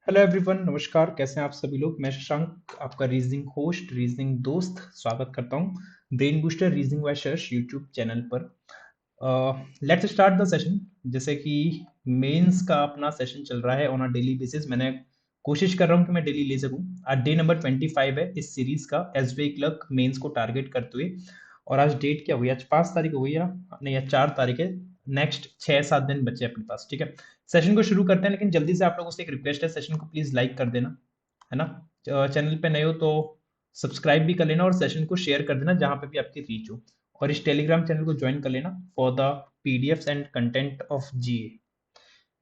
Hello everyone, नमस्कार। कैसे हैं आप सभी लोग। मैं शशांक, आपका रीजनिंग होस्ट, रीजनिंग दोस्त, स्वागत करता हूं brain booster reasoning by Shash YouTube channel पर। Let's start the session. जैसे कि मेंस का अपना सेशन चल रहा है ऑन अ डेली बेसिस। मैंने कोशिश कर रहा हूं कि मैं डेली ले सकूं। आज डे नंबर 25 है इस सीरीज का, एसबीआई क्लर्क मेंस को टारगेट करते हुए। और आज डेट क्या हुई? आज 5 तारीख हो गई है ना? नहीं, आज 4 तारीख है। नेक्स्ट 6-7 दिन बचे अपने पास, ठीक है। सेशन को शुरू करते हैं, लेकिन जल्दी से आप लोगों से एक रिक्वेस्ट है, सेशन को प्लीज लाइक कर देना, है ना। चैनल पे नए हो तो सब्सक्राइब भी कर लेना और सेशन को शेयर कर देना जहां पे भी आपकी रीच हो। और इस टेलीग्राम चैनल को ज्वाइन कर लेना for the PDFs and content of GA.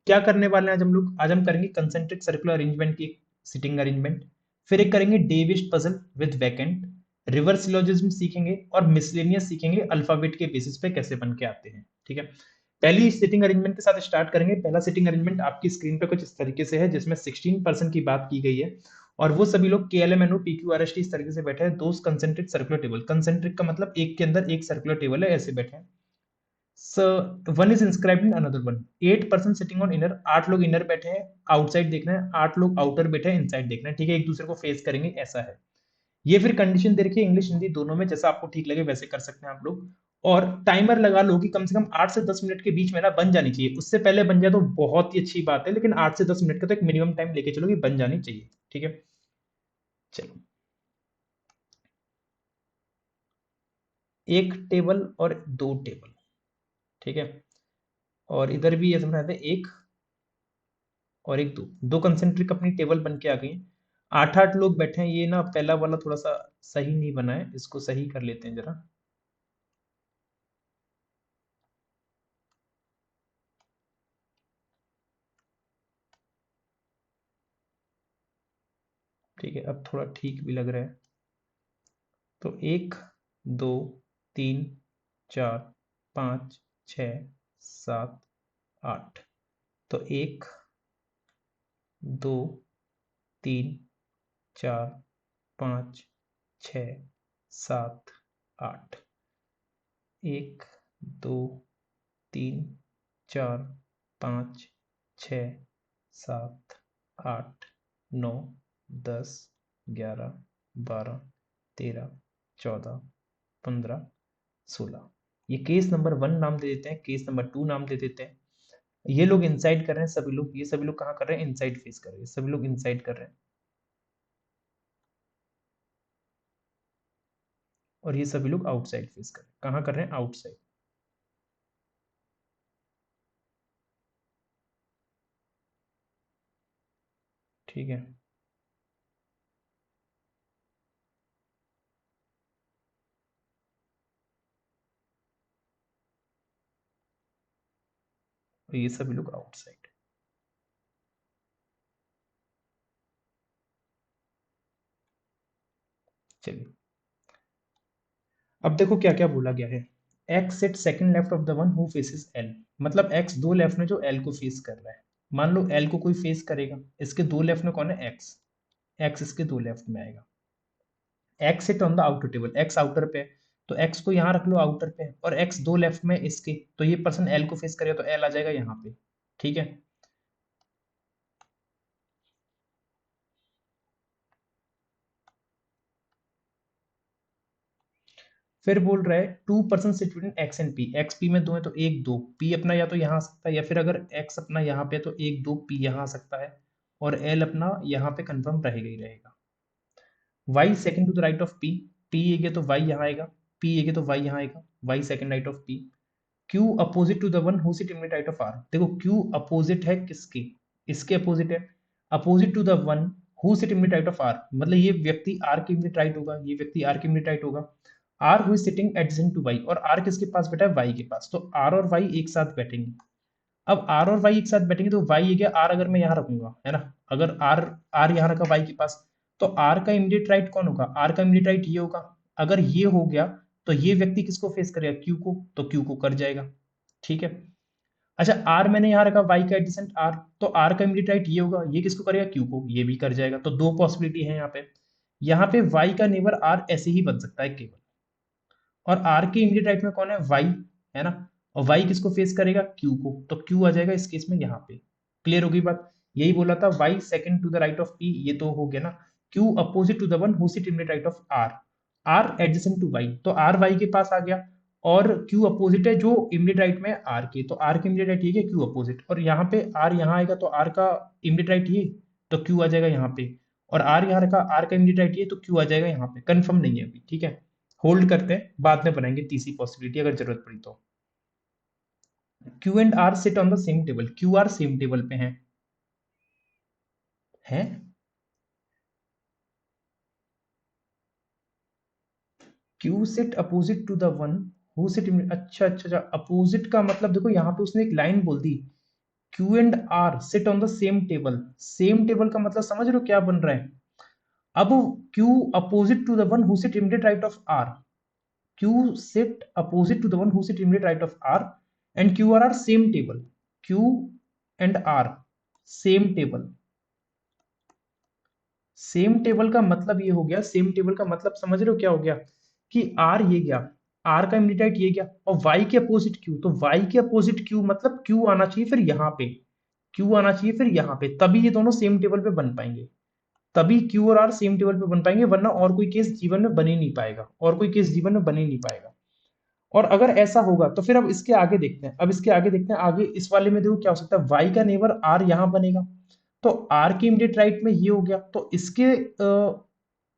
क्या करने वाले हैं आज हम लोग? आज हम करेंगे कंसेंट्रिक सर्कुलर अरेंजमेंट की सिटिंग अरेंजमेंट। फिर एक करेंगे David puzzle with vacant. Reverse syllogism सीखेंगे और मिसलेनियस सीखेंगे अल्फाबेट के बेसिस पे कैसे बन के आते हैं, ठीक है। पहली सिटिंग अरेंजमेंट के साथ स्टार्ट करेंगे। पहला सिटिंग अरेंजमेंट आपकी स्क्रीन पे कुछ इस तरीके से है, जिसमें 16% की बात की गई है। और वो सभी लोग के L M N O P Q R S T इस तरीके से बैठे हैं। दो कंसेंट्रिक सर्कुलर टेबल, कंसेंट्रिक का मतलब एक के अंदर एक सर्कुलर टेबल है, ऐसे बैठे हैं। So one is inscribed in another one. 8% sitting on inner, 8 लोग इनर बैठे हैं, आउटसाइड देख रहे हैं। 8 लोग आउटर बैठे हैं, इनसाइड देख रहे हैं, ठीक है। एक दूसरे को फेस करेंगे, ऐसा है। ये फिर कंडीशन दे रखी है इंग्लिश हिंदी दोनों में, जैसा आपको ठीक लगे वैसे कर सकते हैं आप लोग। और टाइमर लगा लो कि कम से कम 8 से 10 मिनट के बीच में ना बन जानी चाहिए। उससे पहले बन जाए तो बहुत ही अच्छी बात है, लेकिन 8 से 10 मिनट का तो एक मिनिमम टाइम लेके चलो कि बन जानी चाहिए, ठीक है। चलो, एक टेबल और दो टेबल, ठीक है। और इधर भी ऐसे बनाते हैं, एक और एक, दो दो कंसेंट्रिक अपनी टेबल बन के आ गई। 8-8 लोग बैठे हैं। ये ना पहला वाला थोड़ा सा सही नहीं बना है, इसको सही कर लेते हैं जरा। ठीक है, अब थोड़ा ठीक भी लग रहा है। तो 1, 2, 3, 4, 5, 6, 7, 8। तो 1, 2, 3, 4, 5, 6, 7, 8। 1, 2, 3, 4, 5, 6, 7, 8, 9, 10, 11, 12, 13, 14, 15, 16। ये केस नंबर 1 नाम दे देते हैं, केस नंबर 2 नाम दे देते हैं। ये लोग इनसाइड कर रहे हैं सभी लोग। ये सभी लोग कहाँ कर रहे हैं? इनसाइड फेस कर रहे हैं। सभी लोग इनसाइड कर रहे हैं। और ये सभी लोग आउटसाइड फेस कर रहे हैं। कहाँ कर रहे हैं? आउटसाइड, ठीक है। और ये सभी लोग आउटसाइड। चलिए, अब देखो क्या क्या बोला गया है। X set second left of the one who faces L. मतलब एक्स दो लेफ्ट में जो एल को फेस कर रहा है। मान लो एल को कोई फेस करेगा, इसके दो लेफ्ट में कौन है? एक्स। एक्स इसके दो लेफ्ट में आएगा। X seat on the outer table, x outer पे है, तो एक्स को यहाँ रख लो आउटर पे। और एक्स दो लेफ्ट में इसके, तो ये पर्सन एल को फेस करेगा तो एल आ जाएगा यहाँ पे, ठीक है। फिर बोल रहा है 2% sit between x and P. X P में दो है तो एक दो, पी अपना या तो यहाँ आ सकता है, या फिर अगर एक्स अपना यहाँ पे तो एक दो पी यहाँ आ सकता है। और एल अपना यहाँ पे कंफर्म रहेगा ही रहेगा। Y second to the right of P. P ये तो वाई यहाँ आएगा, पी ये तो वाई यहाँ आएगा। Y second right of P. Q opposite to the one who sit immediate right of R. देखो क्यू अपोजिट है किसके? इसके अपोजिट है। Opposite to the one who sit immediate right of R, मतलब ये व्यक्ति आर के इमीडिएट राइट होगा, ये व्यक्ति आर के इमीडिएट राइट होगा। R who is sitting adjacent to Y, और आर किसके पास बैठा है? वाई के पास। तो आर और वाई एक साथ बैठेंगे। अब आर और वाई एक साथ बैठेंगे तो वाई है क्या? आर अगर मैं यहाँ रखूंगा, है ना, अगर आर आर यहाँ रखा वाई के पास, तो आर का इमीडिएट राइट कौन होगा? आर का इमीडिएट राइट ये होगा। अगर ये हो गया तो ये व्यक्ति किसको फेस करेगा? क्यू को, तो क्यू को कर जाएगा, ठीक है। अच्छा, आर मैंने यहाँ रखा वाई का एडजेसेंट आर, तो आर का इमीडिएट राइट ये होगा, ये किसको करेगा? क्यू को, ये भी कर जाएगा। तो दो पॉसिबिलिटी है यहाँ पे। यहाँ पे वाई का नेबर आर ऐसे ही बन सकता है केवल। और आर के इमीडिएट राइट में कौन है? वाई, है ना। और वाई किसको फेस करेगा? क्यू को, तो क्यू आ जाएगा इस केस में यहाँ पे। क्लियर होगी बात? यही बोला था, y second to the right of p, ये तो हो गया ना। q opposite to the one who sit immediate right of r, r adjacent to y, तो r y के पास आ गया, और q अपोजिट है जो इमीडिएट राइट में r के, तो r के इमीडिएट राइट ये है q अपोजिट, और यहाँ पे r यहाँ आएगा तो r का इमीडिएट राइट ये, तो q आ जाएगा यहाँ पे, और r यहाँ रखा, r का इमीडिएट राइट ये, तो q आ जाएगा यहाँ पे। कंफर्म नहीं है अभी, ठीक है, होल्ड करते हैं, बाद में बनाएंगे तीसरी पॉसिबिलिटी अगर जरूरत पड़ी तो। q and r sit on the same table, q r same table पे हैं, Q sit opposite to the one who sit, अच्छा अच्छा अच्छा, अपोजिट का मतलब देखो यहाँ पे उसने एक लाइन बोल दी, Q and R sit on the same table, same table का मतलब समझ रहे हो क्या बन रहा है। अब Q opposite to the one who sit immediate right of R, Q sit opposite to the one who sit immediate right of R, and Q R same table, Q and R same table. Same table का मतलब ये हो गया, same table का मतलब समझ रहे हो क्या हो गया, कि आर ये गया, आर का इमीडिएट ये गया, और वाई के अपोजिट क्यू, तो वाई के अपोजिट क्यू मतलब क्यू आना चाहिए फिर यहाँ पे, क्यू आना चाहिए फिर यहाँ पे, तभी ये दोनों सेम टेबल पे बन पाएंगे, तभी क्यू और आर सेम टेबल पे बन पाएंगे, वरना और कोई केस जीवन में बन ही नहीं पाएगा, और कोई केस जीवन में बन ही नहीं पाएगा। और अगर ऐसा होगा तो फिर अब इसके आगे देखते हैं, अब इसके आगे देखते हैं, आगे इस वाले में देखो क्या हो सकता है, वाई का नेबर आर यहां बनेगा, तो आर के इमीडिएट राइट में ये हो गया, तो इसके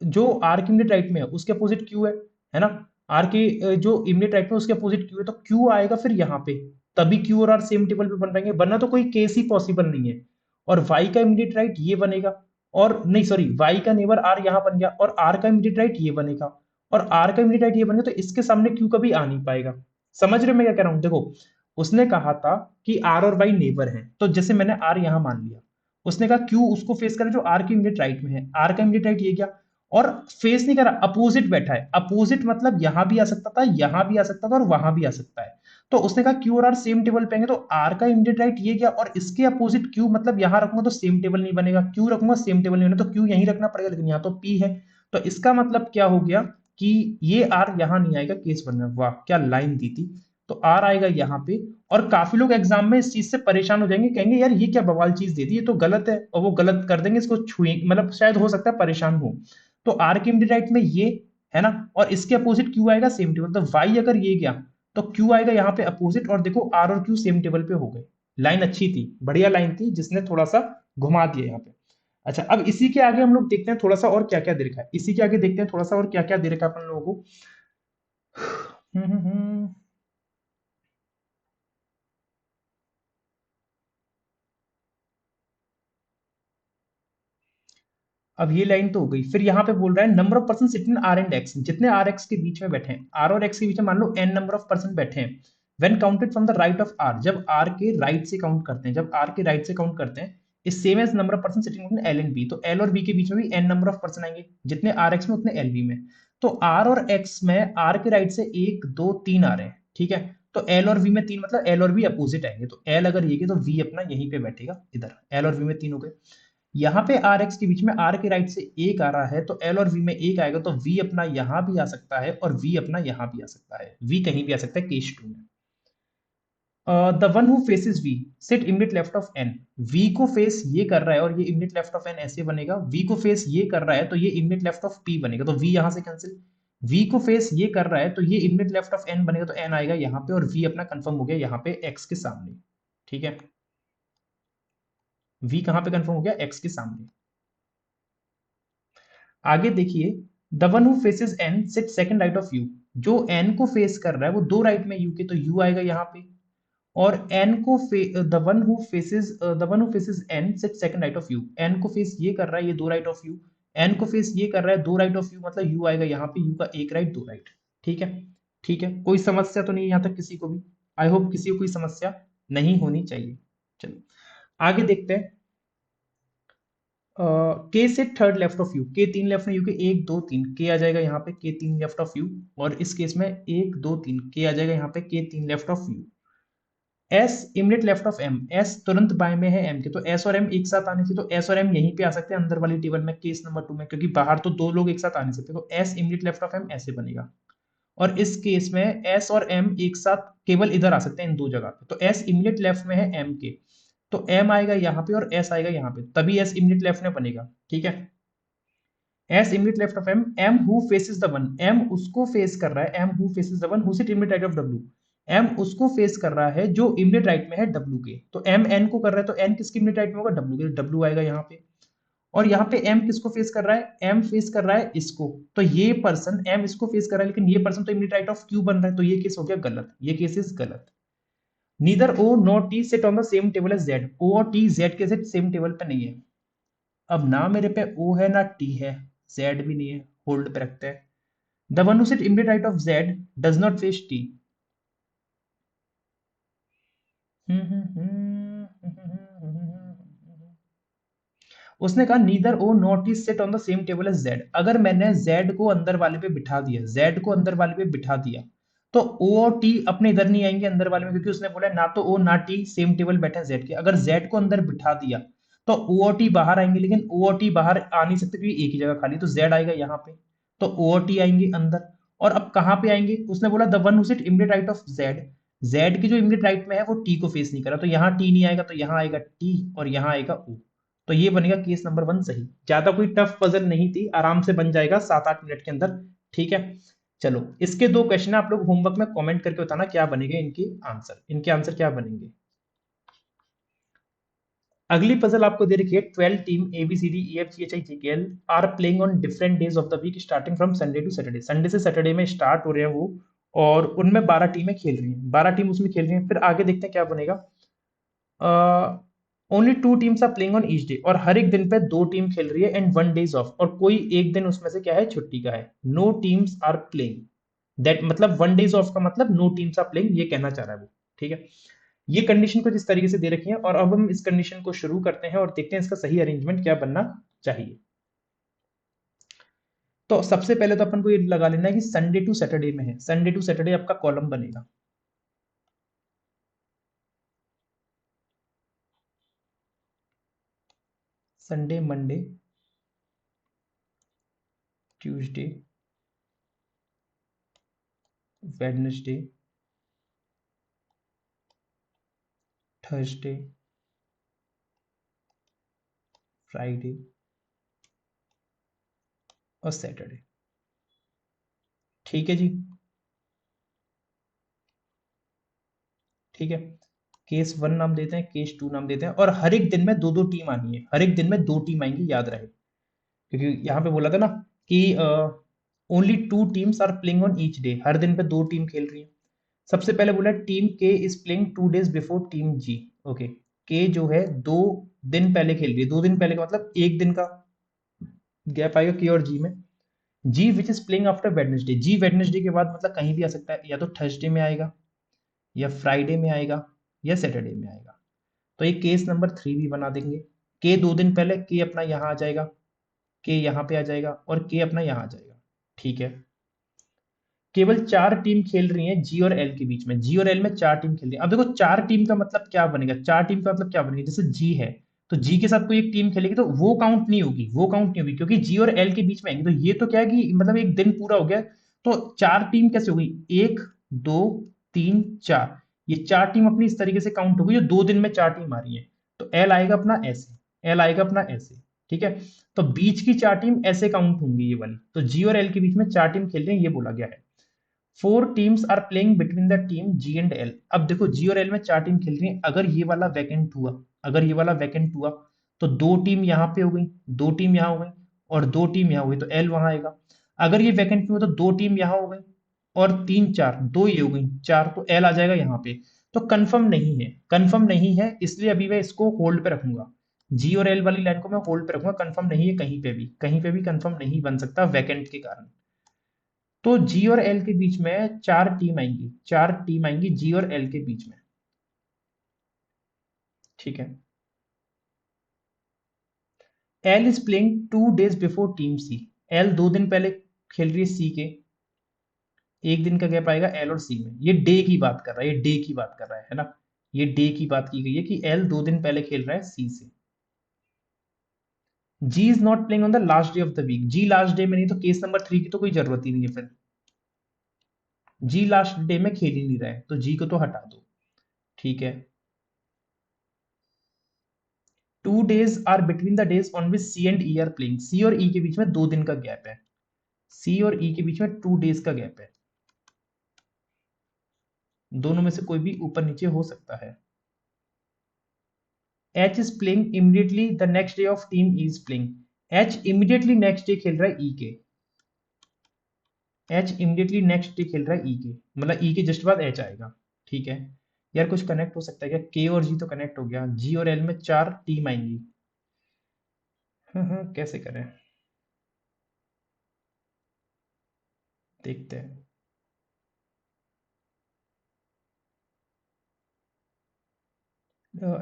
जो आर के इमीडिएट राइट में है उसके अपोजिट क्यू है ना, आर के जो इमीडिएट राइट में उसके अपोजिट क्यू है, तो क्यू आएगा फिर यहाँ पे, तभी क्यू और आर सेम टेबल पे बन पाएंगे, वरना तो कोई केस ही पॉसिबल नहीं है। और वाई का इमीडिएट राइट ये बनेगा, और नहीं सॉरी, वाई का नेबर आर यहाँ बन गया, और आर का इमीडिएट राइट ये बनेगा, और आर का इमीडिएट राइट ये बनेगा, तो इसके सामने क्यू कभी आ नहीं पाएगा। समझ रहे हो मैं क्या कह रहा हूँ, देखो उसने कहा था कि आर और वाई नेबर हैं, तो जैसे मैंने आर यहां मान लिया, उसने कहा क्यू उसको फेस करे जो आर के इमीडिएट राइट में है, आर का इमीडिएट राइट ये क्या, और फेस नहीं करा, अपोजिट बैठा है, अपोजिट मतलब यहां भी आ सकता था, यहां भी आ सकता था, और वहां भी आ सकता है, तो उसने कहा क्यू और आर सेम टेबल पे आएंगे, तो आर का इमीडिएट राइट ये गया, और इसके अपोजिट क्यू मतलब यहां रखूंगा तो सेम टेबल नहीं बनेगा, क्यू रखूंगा सेम टेबल नहीं बनेगा, तो क्यू यहीं रखना पड़ेगा, लेकिन यहाँ तो पी है, तो इसका मतलब क्या हो गया कि ये आर यहां नहीं आएगा केस वन में। वाह क्या लाइन दी थी, तो आर आएगा यहाँ पे, और काफी लोग एग्जाम में इस चीज से परेशान हो जाएंगे, कहेंगे यार ये क्या बवाल चीज दे दी, ये तो गलत है, और वो गलत कर देंगे, इसको छुए मतलब शायद हो सकता है परेशान हो, तो आर के इमीडिएट राइट में ये है ना, और इसके अपोजिट क्यू आएगा सेम टेबल, तो वाई अगर ये गया तो क्यू आएगा यहाँ पे अपोजिट, और देखो आर और क्यू सेम टेबल पे हो गए। लाइन अच्छी थी, बढ़िया लाइन थी, जिसने थोड़ा सा घुमा दिया यहाँ पे। अच्छा अब इसी के आगे हम लोग देखते हैं थोड़ा सा और क्या क्या दे रखा है, इसी के आगे देखते हैं थोड़ा सा और क्या क्या दे रखा है अपन लोगों को। हम्म। अब ये लाइन तो हो गई, फिर यहाँ पे बोल रहा है number of person sitting R and X, जितने आर एक्स के बीच में बैठे हैं, आर और एक्स के बीच में मान लो एन नंबर ऑफ पर्सन बैठे हैं, when counted from the right of R, जब आर के राइट से काउंट करते हैं, जब आर के राइट से काउंट करते हैं, is same as number of person sitting between L and B, तो एल और बी के बीच में भी एन नंबर ऑफ पर्सन आएंगे, जितने आर एक्स में उतने एल बी में, तो आर और एक्स में आर के राइट से एक दो तीन आ रहे हैं, ठीक है, तो एल और वी में तीन मतलब एल और बी अपोजिट आएंगे, तो एल अगर ये तो वी अपना यहीं पे बैठेगा इधर, एल और वी में तीन हो गए। यहाँ पे आर एक्स के बीच में आर के राइट से एक आ रहा है, तो एल और वी में एक आएगा, तो वी अपना यहां भी आ सकता है, और वी अपना यहां भी आ सकता है, वी कहीं भी आ सकता है केस टू में। The one who faces V sit immediate left of N, V को फेस ये कर रहा है, और ये इमीडिएट लेफ्ट ऑफ एन ऐसे बनेगा, वी को फेस ये कर रहा है तो ये इमीडिएट लेफ्ट ऑफ पी बनेगा, तो वी यहां से कैंसिल, वी को फेस ये कर रहा है तो ये इमीडिएट लेफ्ट ऑफ एन बनेगा, तो एन आएगा यहाँ पे, और वी अपना कंफर्म हो गया यहाँ पे एक्स के सामने, ठीक है, वी कहां पे कंफर्म हो गया एक्स के सामने। आगे देखिए, the one who faces N sit second right of U, जो एन को फेस कर रहा है वो दो राइट में यू के, तो यू आएगा यहाँ पे, और एन को the one who faces N sit second right of U, N को फेस ये कर रहा है, ये दो राइट ऑफ यू, एन को फेस ये कर रहा है दो राइट ऑफ यू, मतलब यू आएगा यहाँ पे, यू का एक राइट दो राइट, ठीक है, ठीक है, कोई समस्या तो नहीं यहाँ तक किसी को भी, आई होप किसी को कोई समस्या नहीं होनी चाहिए। चलो आगे देखते हैं, के से थर्ड लेफ्ट ऑफ यू, के तीन लेफ्ट में यू के, एक दो तीन के आ जाएगा यहाँ पे, के तीन लेफ्ट ऑफ यू, और इस केस में एक दो तीन के आ जाएगा यहाँ पे, के तीन left of U. S immediate left of M, S तुरंत बाएं में है एम के, तो एस और एम एक साथ आने से, तो एस और एम यहीं पे आ सकते हैं अंदर वाली टेबल में केस नंबर टू में, क्योंकि बाहर तो दो लोग एक साथ आ नहीं सकते, तो S immediate left of M ऐसे बनेगा, और इस केस में एस और एम एक साथ केवल इधर आ सकते हैं इन दो जगह पे, तो एस इमिडिएट लेफ्ट में है एम के, तो एम आएगा यहाँ पे और एस आएगा यहाँ पे, तभी एस इमीडिएट लेफ्ट में बनेगा। ठीक है, S immediate left of M, M who faces the one, M उसको फेस कर रहा है, M who faces the one who sit immediate right of W, M उसको फेस कर रहा है जो इमीडिएट राइट में है डब्ल्यू के। तो एम एन को कर रहा है, तो एन किसके इमीडिएट राइट में होगा, डब्ल्यू के, डब्ल्यू आएगा यहाँ पे। और यहाँ पे एम किसको फेस कर रहा है, एम फेस कर रहा है इसको, तो ये पर्सन एम इसको फेस कर रहा है, लेकिन ये पर्सन तो इमीडिएट राइट ऑफ क्यू बन रहा है, तो ये केस हो गया गलत, ये केस इज गलत। Neither O not T sit on the same table as Z, O और टी जेड के सेट सेम टेबल पे नहीं है। अब ना मेरे पे ओ है ना टी है, जेड भी नहीं है, होल्ड पे रखते हैं। The one who sit immediate right of Z does not face T. उसने कहा neither O not is sat on the same table as Z, अगर मैंने जेड को अंदर वाले पे बिठा दिया, जेड को अंदर वाले पे बिठा दिया, तो ओ और टी अपने इधर नहीं आएंगे अंदर वाले में, क्योंकि उसने बोला ना तो ओ ना टी सेम टेबल बैठे जेड के। अगर जेड को अंदर बिठा दिया तो ओ और टी बाहर आएंगे, लेकिन ओ और टी बाहर आ नहीं सकते क्योंकि एक ही जगह खाली, तो जेड आएगा यहाँ पे, तो ओ और टी आएंगे अंदर। और अब कहाँ पे आएंगे, उसने बोला the one who sit immediate right of Z, Z की जो इमीडिएट राइट में है वो टी को फेस नहीं कर रहा, तो यहाँ टी नहीं आएगा, तो यहाँ आएगा टी और यहाँ आएगा ओ। तो ये बनेगा केस नंबर 1 सही। ज्यादा कोई टफ पजल नहीं थी, आराम से बन जाएगा 7-8 मिनट के अंदर। ठीक है, चलो इसके 2 क्वेश्चन आप लोग होमवर्क में कमेंट करके बताना क्या बनेगा इनके आंसर क्या बनेंगे। अगली पजल आपको दे रखी है, 12 team A B C D E F G H I J K L are playing on different days of the week starting from Sunday to Saturday, Sunday से सैटरडे में स्टार्ट हो रहे हैं वो, और उनमें 12 टीमें खेल रही हैं, 12 टीम उसमें खेल रही हैं। फिर आगे देखते हैं क्या बनेगा। Only 2 teams are playing on each day, और हर एक दिन पे 2 टीम खेल रही है, एंड 1 डेज ऑफ, और कोई एक दिन उसमें से क्या है, छुट्टी का है। No teams are playing, that मतलब 1 डेज ऑफ का मतलब नो टीम्स आर प्लेइंग, ये कहना चाह रहा है वो। ठीक है, ये कंडीशन कुछ इस तरीके से दे रखी है, और अब हम इस कंडीशन को शुरू करते हैं और देखते हैं इसका सही अरेंजमेंट क्या बनना चाहिए। तो सबसे पहले तो अपन को ये लगा लेना है कि संडे टू सैटरडे में है, संडे टू सैटरडे आपका कॉलम बनेगा। Sunday, Monday, Tuesday, Wednesday, Thursday, Friday और सैटरडे। ठीक है जी, ठीक है। केस 1 नाम देते हैं, केस 2 नाम देते हैं, और हर एक दिन में 2-2 टीम आनी है, हर एक दिन में 2 टीम आएंगी, याद रहे, क्योंकि यहाँ पे बोला था ना कि only 2 teams are playing on each day, हर दिन पे 2 टीम खेल रही है। सबसे पहले बोला team K is playing 2 days before team G. Okay, K जो है 2 दिन पहले खेल रही है, 2 दिन पहले का मतलब एक दिन का गैप आएगा के और जी में। G which is playing after Wednesday, G Wednesday के बाद मतलब कहीं भी आ सकता है, या तो थर्सडे में आएगा, या फ्राइडे में आएगा, या सैटरडे में आएगा। तो ये केस नंबर 3 भी बना देंगे। के 2 दिन पहले, के अपना यहाँ आ जाएगा, के यहाँ पे आ जाएगा, और के अपना यहाँ आ जाएगा। ठीक है, केवल 4 टीम खेल रही हैं जी और एल के बीच में, जी और एल में 4 टीम खेल रही है। अब देखो 4 टीम का मतलब क्या बनेगा, 4 टीम का मतलब क्या बनेगा, जैसे जी है तो जी के साथ कोई एक टीम खेलेगी तो वो काउंट नहीं होगी, वो काउंट नहीं होगी, क्योंकि जी और एल के बीच में आएंगे, तो ये तो क्या है कि मतलब एक दिन पूरा हो गया। तो 4 टीम कैसे हो गई, 1 2 3 4, ये 4 टीम अपनी इस तरीके से काउंट हो गई जो 2 दिन में 4 टीम आ रही है। तो एल आएगा अपना ऐसे, एल आएगा अपना ऐसे। ठीक है, तो बीच की 4 टीम ऐसे काउंट होंगी ये वाली, तो जी और एल के बीच में 4 टीम खेल रही है, ये बोला गया है। 4 teams are playing between the team G and L. अब देखो जी और एल में 4 टीम खेल रही हैं, अगर ये वाला वैकेंट हुआ, अगर ये वाला वैकेंट हुआ, तो 2 टीम यहाँ पे हो गई, 2 टीम यहाँ हो गई, और 2 टीम यहाँ हो गई, तो एल वहां आएगा। अगर ये वैकेंट नहीं हुआ तो 2 टीम यहाँ हो गई, और 3 4, 2 ये हो गई 4, तो एल आ जाएगा यहाँ पे। तो कंफर्म नहीं है, कंफर्म नहीं है, इसलिए अभी मैं इसको होल्ड पे रखूंगा, जी और एल वाली लाइन को मैं होल्ड पे रखूंगा, कंफर्म नहीं है कहीं पे भी, कहीं पे भी कंफर्म नहीं बन सकता वैकेंट के कारण। तो जी और एल के बीच में 4 टीम आएंगी, 4 टीम आएंगी जी और एल के बीच में। ठीक है, L is playing 2 days before team C, L 2 दिन पहले खेल रही है सी के, एक दिन का गैप आएगा एल और सी में, ये डे की बात कर रहा है, ये डे की बात कर रहा है ना, ये डे की बात की गई है कि एल 2 दिन पहले खेल रहा है सी से। G is not playing on the last day of the week, G last day में नहीं, तो केस नंबर 3 की तो कोई जरूरत ही नहीं है फिर, जी लास्ट डे में खेल ही नहीं रहा है, तो जी को तो हटा दो। ठीक है, 2 days are between the days on which C and E are playing. C और ई के बीच में 2 दिन का गैप है। सी और ई के बीच में 2 days का गैप है। दोनों में से कोई भी ऊपर नीचे हो सकता है। H is playing immediately the next day of team is playing. H immediately next day खेल रहा है ई के। एच इमीडिएटली नेक्स्ट डे खेल रहा है ई के, मतलब ई के जस्ट बाद एच आएगा। ठीक है यार, कुछ कनेक्ट हो सकता है क्या? के और जी तो कनेक्ट हो गया, जी और एल में 4 टीम आएंगी। हाँ हाँ, कैसे करें, देखते हैं।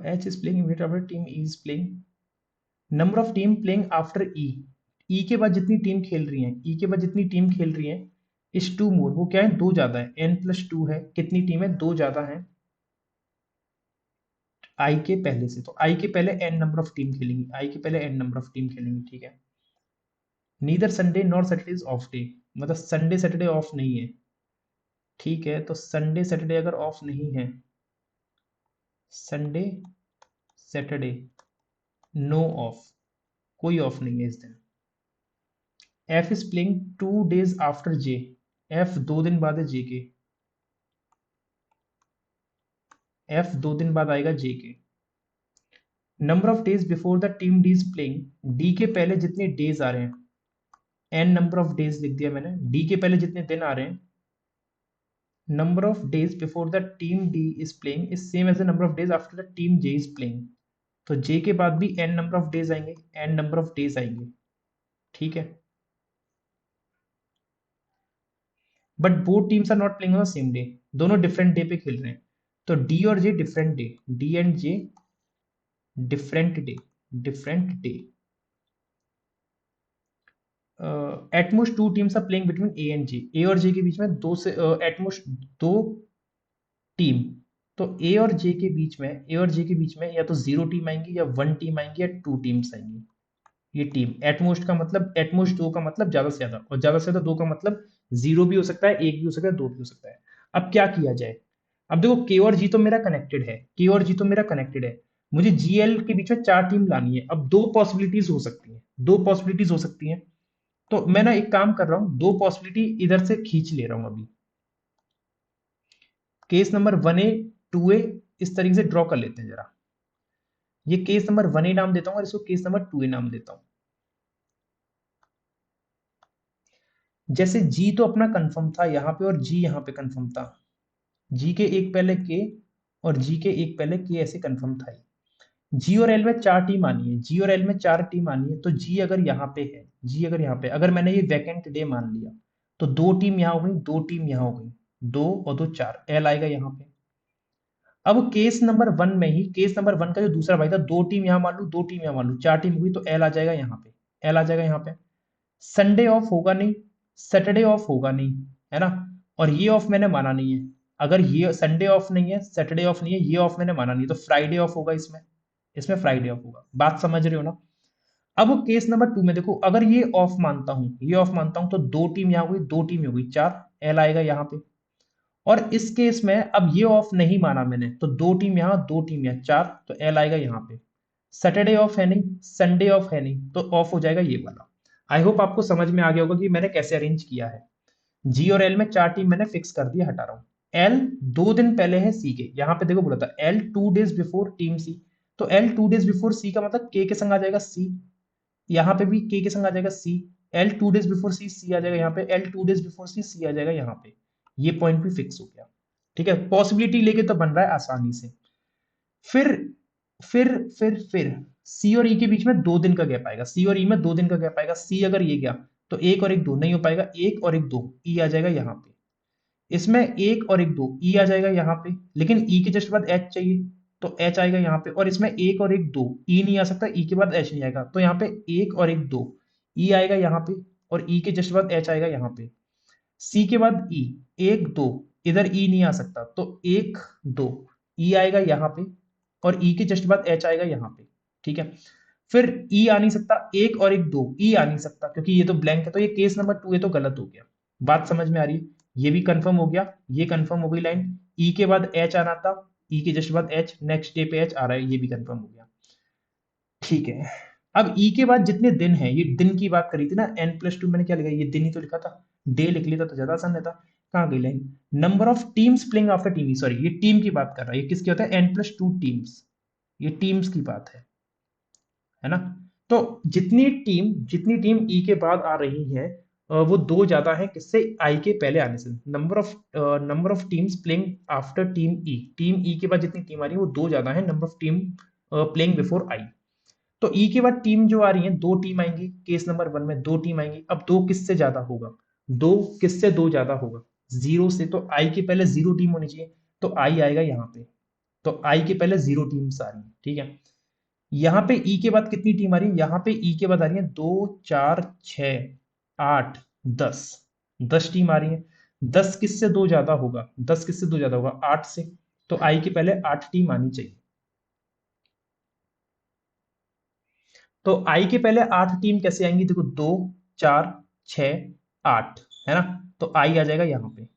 H is playing immediate after team is playing. Number of team playing after E. E के बाद जितनी टीम खेल रही हैं, ई के बाद जितनी टीम खेल रही हैं इज 2 मोर। वो क्या है? 2 ज्यादा है। n+2 है। कितनी टीम है? 2 ज्यादा है आई के पहले से। तो आई के पहले n नंबर ऑफ टीम खेलेंगी। आई के पहले n नंबर ऑफ टीम खेलेंगी। ठीक है। Neither Sunday nor Saturday is of day, मतलब संडे सैटरडे ऑफ नहीं है। ठीक है, तो संडे सैटरडे अगर ऑफ नहीं है, संडे सैटरडे नो ऑफ, कोई ऑफ नहीं है इस दिन। F is playing 2 days after J. F 2 दिन बाद है जे के। एफ 2 दिन बाद आएगा जे के। Number of days before the team D is playing. D के पहले जितने डेज आ रहे हैं, एन नंबर ऑफ डेज लिख दिया मैंने। डी के पहले जितने दिन आ रहे हैं, number of days before the team D is playing is same as the number of days after the team J is playing। तो J के बाद भी n number of days आएंगे, n number of days आएंगे। ठीक है, but both teams are not playing on the same day. दोनों different day पे खेल रहे हैं। तो डी और J different day, D and J different day, different day. At most 2 teams are playing between A and J. A और J के बीच में दो से एटमोस्ट 2 टीम। तो ए और जे के बीच में, ए और जे के बीच में या तो 0 टीम आएंगी, या 1 टीम आएंगी, या 2 टीम्स आएंगी। ये टीम एटमोस्ट का मतलब, एटमोस्ट 2 का मतलब ज्यादा से ज्यादा, और ज्यादा से ज्यादा 2 का मतलब 0 भी हो सकता है, 1 भी हो सकता है, 2 भी हो सकता है। अब क्या किया जाए? अब देखो, के और जी तो मेरा कनेक्टेड है, के और जी तो मेरा कनेक्टेड है। मुझे जीएल के बीच में 4 टीम लानी है। अब 2 पॉसिबिलिटीज हो सकती हैं, 2 पॉसिबिलिटीज हो सकती हैं। तो मैं ना एक काम कर रहा हूं, 2 पॉसिबिलिटी इधर से खींच ले रहा हूं अभी। केस नंबर 1A 2A इस तरीके से ड्रॉ कर लेते हैं जरा। ये केस नंबर 1A नाम देता हूं और इसको केस नंबर 2A नाम देता हूं। जैसे जी तो अपना कंफर्म था यहाँ पे, और जी यहाँ पे कंफर्म था। जी के एक पहले के और जी के एक पहले के, ऐसे कंफर्म था। जी और एल में 4 टीम आनी है, जी और एल में 4 टीम आनी है। तो जी अगर यहाँ पे है, जी अगर यहाँ पे, अगर मैंने ये वैकेंट डे मान लिया, तो 2 टीम यहाँ हो गई, 2 टीम यहाँ हो गई, 2 और 2 4, एल आएगा यहाँ पे। अब केस नंबर 1 में ही, केस नंबर 1 का जो दूसरा भाई था, 2 टीम यहाँ मान लू, 2 टीम यहाँ मान लू, 4 टीम हुई, तो एल आ जाएगा यहाँ पे, एल आ जाएगा यहाँ पे। संडे ऑफ होगा नहीं, सैटरडे ऑफ होगा नहीं, है ना। और ये ऑफ मैंने माना नहीं है। अगर ये संडे ऑफ नहीं है, सैटरडे ऑफ नहीं है, ये ऑफ मैंने माना नहीं, तो फ्राइडे ऑफ होगा इसमें, इसमें फ्राइडे ऑफ होगा। बात समझ रहे हो ना? अब केस नंबर 2 में देखो, अगर ये ऑफ मानता हूं, ये ऑफ मानता हूं, तो 2 टीम यहाँ हुई, 2 टीम हो गई, 4, एल आएगा यहाँ पे। और इस केस में अब ये ऑफ नहीं माना मैंने, तो 2 टीम यहाँ, 2 टीम यहाँ, 4, तो एल आएगा यहाँ पे। सैटरडे ऑफ है नहीं, संडे ऑफ है नहीं, तो ऑफ हो जाएगा ये वाला। आई होप आपको समझ में आ गया होगा कि मैंने कैसे अरेंज किया है। जी और एल में 4 टीम मैंने फिक्स कर दिया, हटा रहा हूं। एल 2 दिन पहले है सी के, यहां पे देखो बोला था एल 2 days बिफोर टीम सी। तो एल 2 days बिफोर सी का मतलब के संग आ जाएगा सी, यहाँ पे भी के संग आ जाएगा सी। एल 2 days बिफोर सी, सी आ जाएगा यहाँ पे, एल 2 days बिफोर सी, सी आ जाएगा यहाँ पे। ये पॉइंट भी फिक्स हो गया। ठीक है, पॉसिबिलिटी लेके तो बन रहा है आसानी से। फिर फिर सी और ई के बीच में 2 दिन का गैप आएगा, सी और ई में 2 दिन का गैप आएगा। सी अगर ये गया, तो 1 और 1 2 नहीं हो पाएगा, 1 और 1 2, ई आ जाएगा यहाँ पे। इसमें 1 और 1 2, ई आ जाएगा यहाँ पे, लेकिन ई के जस्ट बाद एच चाहिए, तो एच आएगा यहाँ पे। और इसमें 1 और 1 2, ई नहीं आ सकता, ई के बाद एच नहीं आएगा, तो यहाँ पे 1 और 1 2, ई आएगा यहाँ पे, और ई के जस्ट बाद एच आएगा यहाँ पे। सी के बाद ई, 1 2, इधर ई नहीं आ सकता, तो 1 2, ई आएगा यहाँ पे, और ई के जस्ट बाद एच आएगा यहाँ पे। ठीक है, फिर ई आ नहीं सकता, 1 और 1 2, ई आ नहीं सकता क्योंकि ये तो ब्लैंक है, तो ये केस नंबर 2 ये तो गलत हो गया। बात समझ में आ रही है? ये भी कंफर्म हो गया, ये कंफर्म हो गई लाइन। ई के बाद एच आना था, ई के जस्ट बाद एच, नेक्स्ट डे पे एच आ रहा है, ये भी कंफर्म हो गया। ठीक है। अब ई के बाद जितने दिन है, ये दिन की बात करी थी ना, n+2 मैंने क्या लिखा, ये दिन ही तो लिखा था, डे लिख लेता तो ज्यादा आसान रहता। कहाँ गई line? Number of teams playing after team, sorry ये टीम की बात कर रहा है, ये किसकी होता है, n+2 टीम्स, ये टीम्स की बात है ना। तो जितनी टीम ई के बाद आ रही है, वो दो ज्यादा है किससे, आई के पहले आने से। Number of teams playing after team E के बाद जितनी टीम आ रही है वो दो ज्यादा है number of team playing before I. तो ई के बाद टीम जो आ रही है, दो टीम आएंगी, केस नंबर 1 में दो टीम आएंगी। अब दो किससे ज्यादा होगा, दो किससे दो ज्यादा होगा, जीरो से। तो आई के पहले जीरो टीम होनी चाहिए, तो आई आएगा यहाँ पे। तो आई के पहले जीरो टीम्स आ रही है, ठीक है। यहाँ पे ई के बाद कितनी टीम आ रही है, यहाँ पे ई के बाद आ रही है 2 4 6 8 10, 10 टीम आ रही है। 10 किससे दो ज्यादा होगा, 10 किससे दो ज्यादा होगा, 8 से। तो आई के पहले 8 टीम आनी चाहिए। तो आई के पहले 8 टीम कैसे आएंगी, देखो 2 4 6 8, है ना। तो आई आ जाएगा यहाँ पे।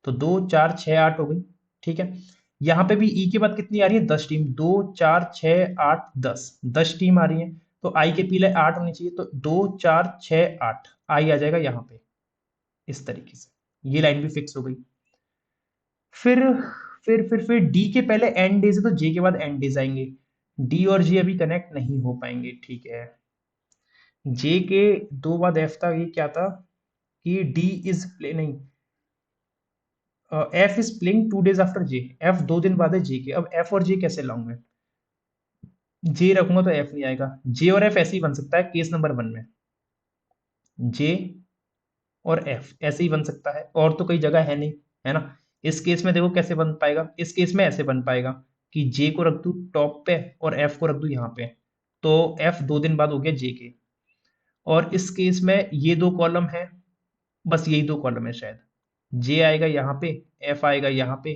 तो 2 4 6 8 हो गई, ठीक है। यहाँ पे भी ई के बाद कितनी आ रही है, 10 टीम, 2 4 6 8 10, 10 टीम आ रही है। तो आई के पहले 8 होनी चाहिए, तो 2 4 6 8 आई आ जाएगा यहाँ पे, इस तरीके से। ये लाइन भी फिक्स हो गई। फिर फिर डी के पहले एन डेज है, तो जे के बाद एन डेज आएंगे। डी और जे अभी कनेक्ट नहीं हो पाएंगे, ठीक है। जे के दो बाद एफ था, ये क्या था कि डी इज प्ले नहीं, F is playing 2 days after J, F 2 दिन बाद है जे के। अब एफ और जे कैसे लाऊं मैं, जे रखूंगा तो एफ नहीं आएगा। जे और एफ ऐसे ही बन सकता है केस नंबर 1 में, जे और एफ ऐसे ही बन सकता है, और तो कोई जगह है नहीं, है ना। इस केस में देखो कैसे बन पाएगा, इस केस में ऐसे बन पाएगा कि जे को रख दू टॉप पे और एफ को रख दू यहाँ पे। तो एफ 2 दिन बाद हो गया जे के। और इस केस में ये दो कॉलम है, बस यही दो कॉलम है शायद। जे आएगा यहाँ पे, एफ आएगा यहाँ पे,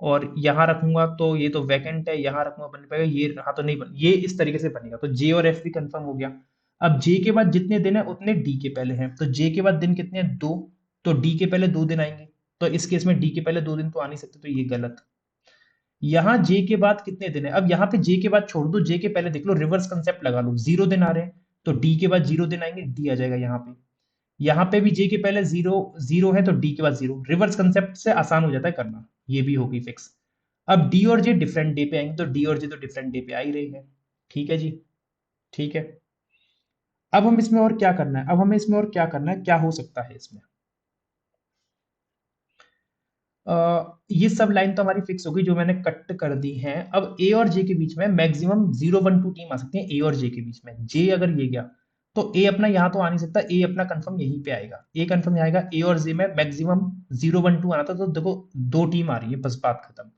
और यहाँ रखूंगा तो ये तो वैकेंट है, यहाँ रखूंगा बन पाएगा, ये रहा तो नहीं बन, ये इस तरीके से बनेगा। तो जे और एफ भी कंफर्म हो गया। अब जे के बाद जितने दिन है उतने डी के पहले हैं, तो जे के बाद दिन कितने हैं, 2। तो डी के पहले 2 दिन आएंगे। तो इस केस में डी के पहले 2 दिन तो आ नहीं सकते, तो ये गलत। यहाँ जे के बाद कितने दिन है, अब यहाँ पे जे के बाद छोड़ दो, जे के पहले देख लो, रिवर्स कंसेप्ट लगा लो, 0 दिन आ रहे हैं, तो डी के बाद 0 दिन आएंगे, डी आ जाएगा यहाँ पे। यहाँ पे भी जे के पहले जीरो जीरो है, तो डी के बाद जीरो, रिवर्स कंसेप्ट से आसान हो जाता है करना, ये भी होगी फिक्स। अब डी और जे डिफरेंट डे पे आएंगे, तो डी और जे तो डिफरेंट डे पे आ ही रही है, ठीक है जी, ठीक है। अब हम इसमें और क्या करना है, अब हमें इसमें और क्या करना है, क्या हो सकता है इसमें। ये सब लाइन तो हमारी फिक्स हो गई जो मैंने कट कर दी है। अब ए और जे के बीच में मैक्सिमम 0 1 2 टीम आ सकती है, ए और जे के बीच में। जे अगर ये गया तो ए अपना यहाँ तो आ नहीं सकता, ए अपना कंफर्म यहीं पे आएगा, ए कंफर्म आएगा। ए और जे में मैक्सिमम 0 1 2 आना था, तो देखो दो टीम आ रही है, बस बात खत्म।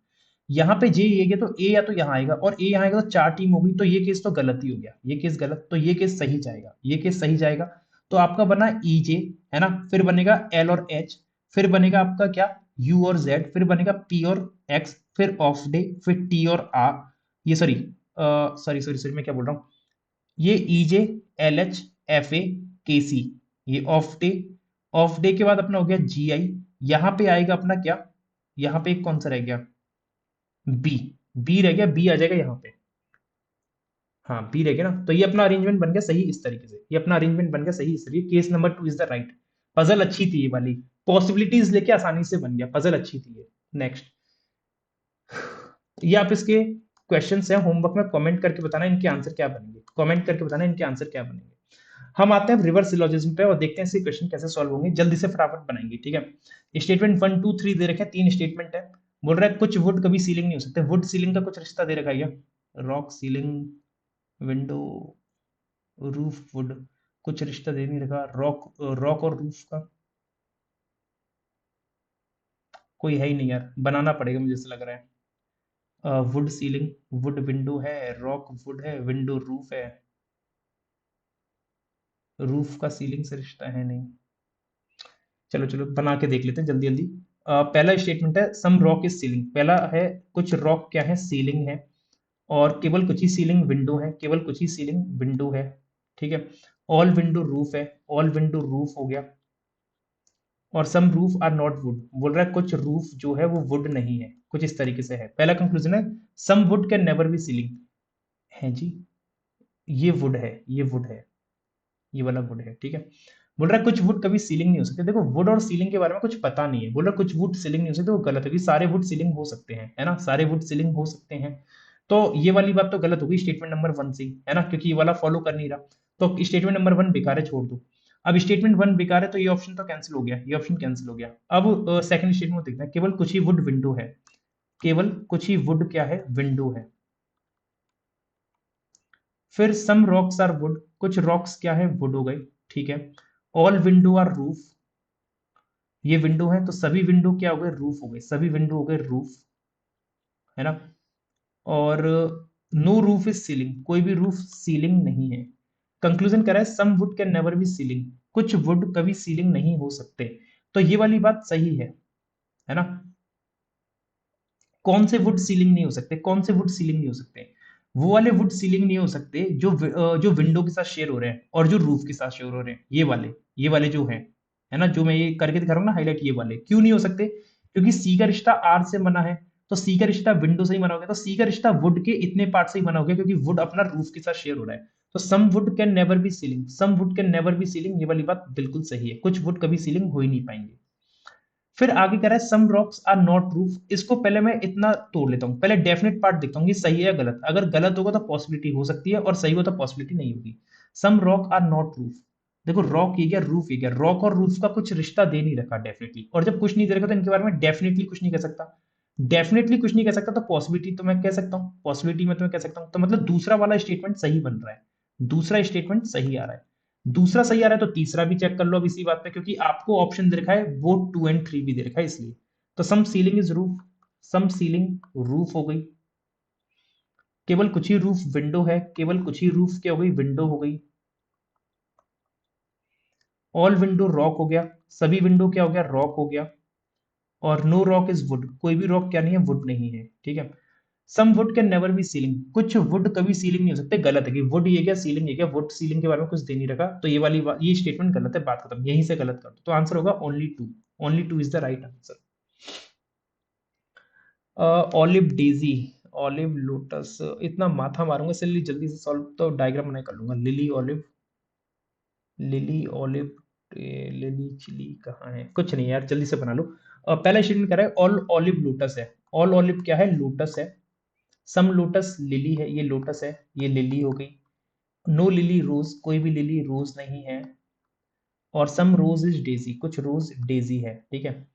यहाँ पे जे ये गया तो ए या तो यहाँ आएगा, और ए यहाँ आएगा तो 4 टीम होगी, तो ये केस तो गलत ही हो गया, ये केस गलत, तो ये केस सही जाएगा, ये केस सही जाएगा। तो आपका बना ई जे, है ना। फिर बनेगा एल और एच, फिर बनेगा आपका क्या, यू और जेड, फिर बनेगा पी और एक्स, फिर ऑफ डे, फिर टी और आर, ये सॉरी सॉरी सॉरी सॉरी मैं क्या बोल रहा हूँ, ये ई जे, एल एच, एफ ए, के सी, ये ऑफ डे। ऑफ डे के बाद अपना हो गया जी आई। यहाँ पे आएगा अपना क्या, यहाँ पे एक कौन सा रह गया, बी, बी रह गया, बी आ जाएगा यहाँ पे। हाँ बी रह गया ना, तो ये अपना अरेंजमेंट बन गया सही इस तरीके से, ये अपना अरेंजमेंट बन गया सही इस तरीके। Case number 2 is the right. Puzzle अच्छी थी ये वाली, पॉसिबिलिटीज लेके आसानी से बन गया, पजल अच्छी थी ये। नेक्स्ट, ये आप इसके क्वेश्चंस हैं होमवर्क में, कमेंट करके बताना इनके आंसर क्या बनेंगे, कमेंट करके बताना इनके आंसर क्या बनेंगे। हम आते हैं रिवर्स सिलोजिज्म पे और देखते हैं इसके क्वेश्चन कैसे सॉल्व होंगे, जल्दी से फटाफट बनाएंगे, ठीक है। स्टेटमेंट 1 2 3 दे रखे हैं, 3 स्टेटमेंट है। बोल रहा है कुछ वुड कभी सीलिंग नहीं हो सकते, वुड सीलिंग का कुछ रिश्ता दे रखा है क्या, rock ceiling, window, roof would, कुछ रिश्ता दे नहीं रखा, रॉक रॉक और रूफ का कोई है ही नहीं यार, बनाना पड़ेगा मुझे ऐसा लग रहा है। वुड सीलिंग, वुड विंडो है, रॉक वुड है, विंडो रूफ है, रूफ का सीलिंग से रिश्ता है नहीं। चलो चलो बना के देख लेते हैं जल्दी जल्दी। पहला स्टेटमेंट है सम रॉक इज सीलिंग, पहला है कुछ रॉक क्या है, सीलिंग है। और केवल कुछ ही सीलिंग विंडो है, केवल कुछ ही सीलिंग विंडो है, ठीक है। ऑल विंडो रूफ है, ऑल विंडो रूफ हो गया। और सम रूफ आर नॉट वुड, बोल रहा है कुछ रूफ जो है वो वुड नहीं है, कुछ इस तरीके से है। पहला कंक्लूजन है some wood can never be ceiling, है जी। ये वुड है, ये वुड है, ये वाला वुड है, ठीक है। बोल रहा है कुछ वुड कभी सीलिंग नहीं हो सकते। देखो वुड और सीलिंग के बारे में कुछ पता नहीं है, बोल रहा है कुछ वुड सीलिंग नहीं हो सकते, वो गलत है, क्योंकि सारे वुड सीलिंग हो सकते हैं, है ना, सारे वुड सीलिंग हो सकते हैं। तो ये वाली बात तो गलत होगी स्टेटमेंट नंबर 1 से, है ना, क्योंकि ये वाला फॉलो कर नहीं रहा। तो स्टेटमेंट नंबर 1 बेकार है, छोड़ दो। अब स्टेटमेंट 1 बेकार है तो ये ऑप्शन तो कैंसिल हो गया, ये ऑप्शन कैंसिल हो गया। अब सेकंड स्टेटमेंट देखना है, केवल कुछ ही वुड विंडो है, केवल कुछ ही वुड क्या है, विंडो है। फिर सम रॉक्स आर वुड, कुछ रॉक्स क्या है, वुड हो गए, ठीक है। ऑल विंडो आर रूफ, ये विंडो है तो सभी विंडो क्या हो गए, रूफ हो गए, सभी विंडो हो गए रूफ, है ना। और नो रूफ इज सीलिंग, कोई भी रूफ सीलिंग नहीं है। कंक्लूजन कह रहा है some wood can never be ceiling, कुछ वुड कभी सीलिंग नहीं हो सकते। तो ये वाली बात सही है ना। कौन से वुड सीलिंग नहीं हो सकते, कौन से वुड सीलिंग नहीं हो सकते, वो वाले वुड सीलिंग नहीं हो सकते जो विंडो के साथ शेयर हो रहे हैं और जो रूफ के साथ शेयर हो रहे हैं, ये वाले जो हैं, है ना, जो मैं ये करके दिखा रहा हूँ ना हाईलाइट, ये वाले क्यों नहीं हो सकते, क्योंकि सी का रिश्ता आर से बना है, तो सी का रिश्ता विंडो से ही बना हो गया, तो सी का रिश्ता वुड के इतने पार्ट से ही बना हो गया, क्योंकि वुड अपना रूफ के साथ शेयर हो रहा है। तो some wood can never be ceiling, some wood can never be ceiling, ये वाली बात बिल्कुल सही है, कुछ वुड कभी सीलिंग हो ही नहीं पाएंगे। फिर आगे कह रहा है सम रॉक्स आर नॉट रूफ, इसको पहले मैं इतना तोड़ लेता हूं, पहले डेफिनेट पार्ट देखता हूँ ये सही है या गलत, अगर गलत होगा तो पॉसिबिलिटी हो सकती है और सही हो तो पॉसिबिलिटी नहीं होगी। सम रॉक आर नॉट रूफ, देखो रॉक ये क्या, रूफ ये क्या, रॉक और रूफ का कुछ रिश्ता दे नहीं रखा डेफिनेटली, और जब कुछ नहीं दे रखा तो इनके बारे में डेफिनेटली कुछ नहीं कह सकता, डेफिनेटली कुछ नहीं कह सकता, तो पॉसिबिलिटी तो मैं कह सकता हूँ, पॉसिबिलिटी में तो मैं कह सकता हूँ, तो मतलब दूसरा वाला स्टेटमेंट सही बन रहा है, दूसरा स्टेटमेंट सही आ रहा है। दूसरा सही आ रहा है तो तीसरा भी चेक कर लो अब इसी बात पे, क्योंकि आपको ऑप्शन दे रखा है वो 2 और 3 भी दे रखा है इसलिए। तो some ceiling is roof, some ceiling roof हो गई, केवल कुछ ही रूफ विंडो है, केवल कुछ ही रूफ क्या हो गई, विंडो हो गई। ऑल विंडो रॉक हो गया, सभी विंडो क्या हो गया, रॉक हो गया। और नो रॉक इज वुड, कोई भी रॉक क्या नहीं है, वुड नहीं है, ठीक है। Some wood can never be ceiling, कुछ वुड कभी सीलिंग नहीं हो सकते, गलत है कि वुड ये क्या सीलिंग ये क्या, वुड सीलिंग के बारे में कुछ दे नहीं रखा, तो ये स्टेटमेंट गलत है, बात खत्म, यहीं से गलत कर दो, तो आंसर होगा only two, only two is the right answer. Olive daisy, olive lotus, इतना माथा मारूंगा इसलिए जल्दी से सॉल्व तो डायग्राम बना कर लूंगा। Lily olive, lily olive, lily chilli कहाँ है, कुछ नहीं यार जल्दी से बना लो। पहला स्टेटमेंट कह रहा है ऑल ऑलिव लोटस है, ऑल ऑलिव क्या है, लोटस है। सम लोटस लिली है, ये लोटस है, ये लिली हो गई। नो लिली रोज, कोई भी लिली रोज नहीं है। और सम रोज इज डेजी, कुछ रोज डेजी है, ठीक है।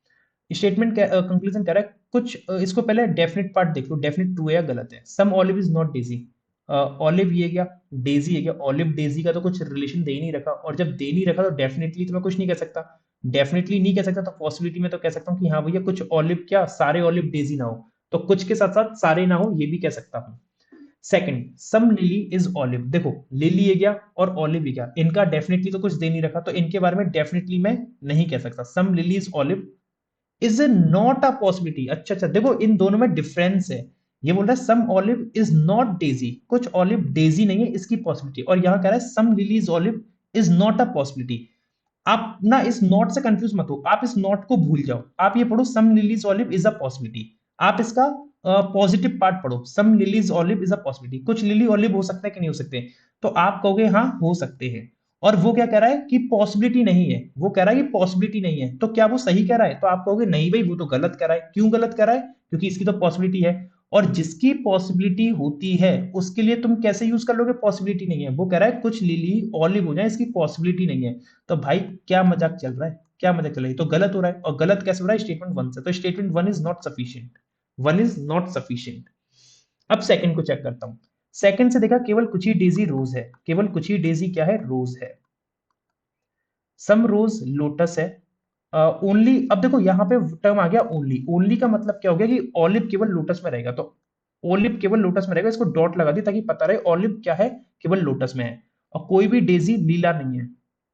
स्टेटमेंट कंक्लूजन कह रहा है कुछ इसको पहले डेफिनेट पार्ट देख लो, डेफिनेट ट्रू है या गलत है। Some olive is not daisy, olive ये क्या, डेजी है क्या, ऑलिव डेजी का तो कुछ रिलेशन दे ही नहीं रखा, और जब दे नहीं रखा तो डेफिनेटली तो मैं कुछ नहीं कह सकता, डेफिनेटली नहीं कह सकता, तो पॉसिबिलिटी में तो कह सकता हूँ कि हाँ भैया कुछ ऑलिव क्या, सारे ऑलिव डेजी ना हो, तो कुछ के साथ साथ सारे ना हो ये भी कह सकता हूँ। Second, some lily is olive, देखो लिली है क्या और ऑलिव है क्या, इनका डेफिनेटली तो कुछ दे नहीं रखा, तो इनके बारे में डेफिनेटली मैं नहीं कह सकता। Some lily is olive is not a possibility, अच्छा अच्छा देखो इन दोनों में डिफरेंस है, ये बोल रहा है some olive is not daisy, कुछ ऑलिव डेजी नहीं है इसकी पॉसिबिलिटी, और यहां कह रहा है some lily is olive is not a possibility. आप ना इस नॉट से कंफ्यूज मत हो, आप इस नॉट को भूल जाओ, आप ये पढ़ो some lilies olive is a possibility, आप इसका पॉजिटिव पार्ट पढ़ो, some lilies olive is a possibility, कुछ लिली ऑलिव हो सकता है कि नहीं हो सकते, तो आप कहोगे हाँ हो सकते हैं, और वो क्या कह रहा है कि पॉसिबिलिटी नहीं है, वो कह रहा है कि पॉसिबिलिटी नहीं है, तो क्या वो सही कह रहा है, तो आप कहोगे नहीं भाई वो तो गलत कह रहा है, क्यों गलत कह रहा है, क्योंकि इसकी तो पॉसिबिलिटी है, और जिसकी पॉसिबिलिटी होती है उसके लिए तुम कैसे यूज कर लोगे, पॉसिबिलिटी नहीं है, वो कह रहा है कुछ लिली ऑलिव हो जाए इसकी पॉसिबिलिटी नहीं है, तो भाई क्या मजाक चल रहा है, क्या मजाक चल रहा है, तो गलत हो रहा है, और गलत कैसे हो रहा है, स्टेटमेंट 1 से, तो statement 1 is not sufficient, 1 is not sufficient. अब सेकंड को चेक करता हूं, सेकंड से देखा केवल कुछ ही डेजी रोज है, केवल कुछ ही डेजी क्या है, रोज है। सम रोज लोटस है, ओनली, अब देखो यहां पे टर्म आ गया ओनली, ओनली का मतलब क्या हो गया कि ऑलिव केवल लोटस में रहेगा, तो ओलिव केवल लोटस में रहेगा, इसको डॉट लगा दी ताकि पता रहे ऑलिव क्या है, केवल लोटस में है, और कोई भी डेजी लीला नहीं है,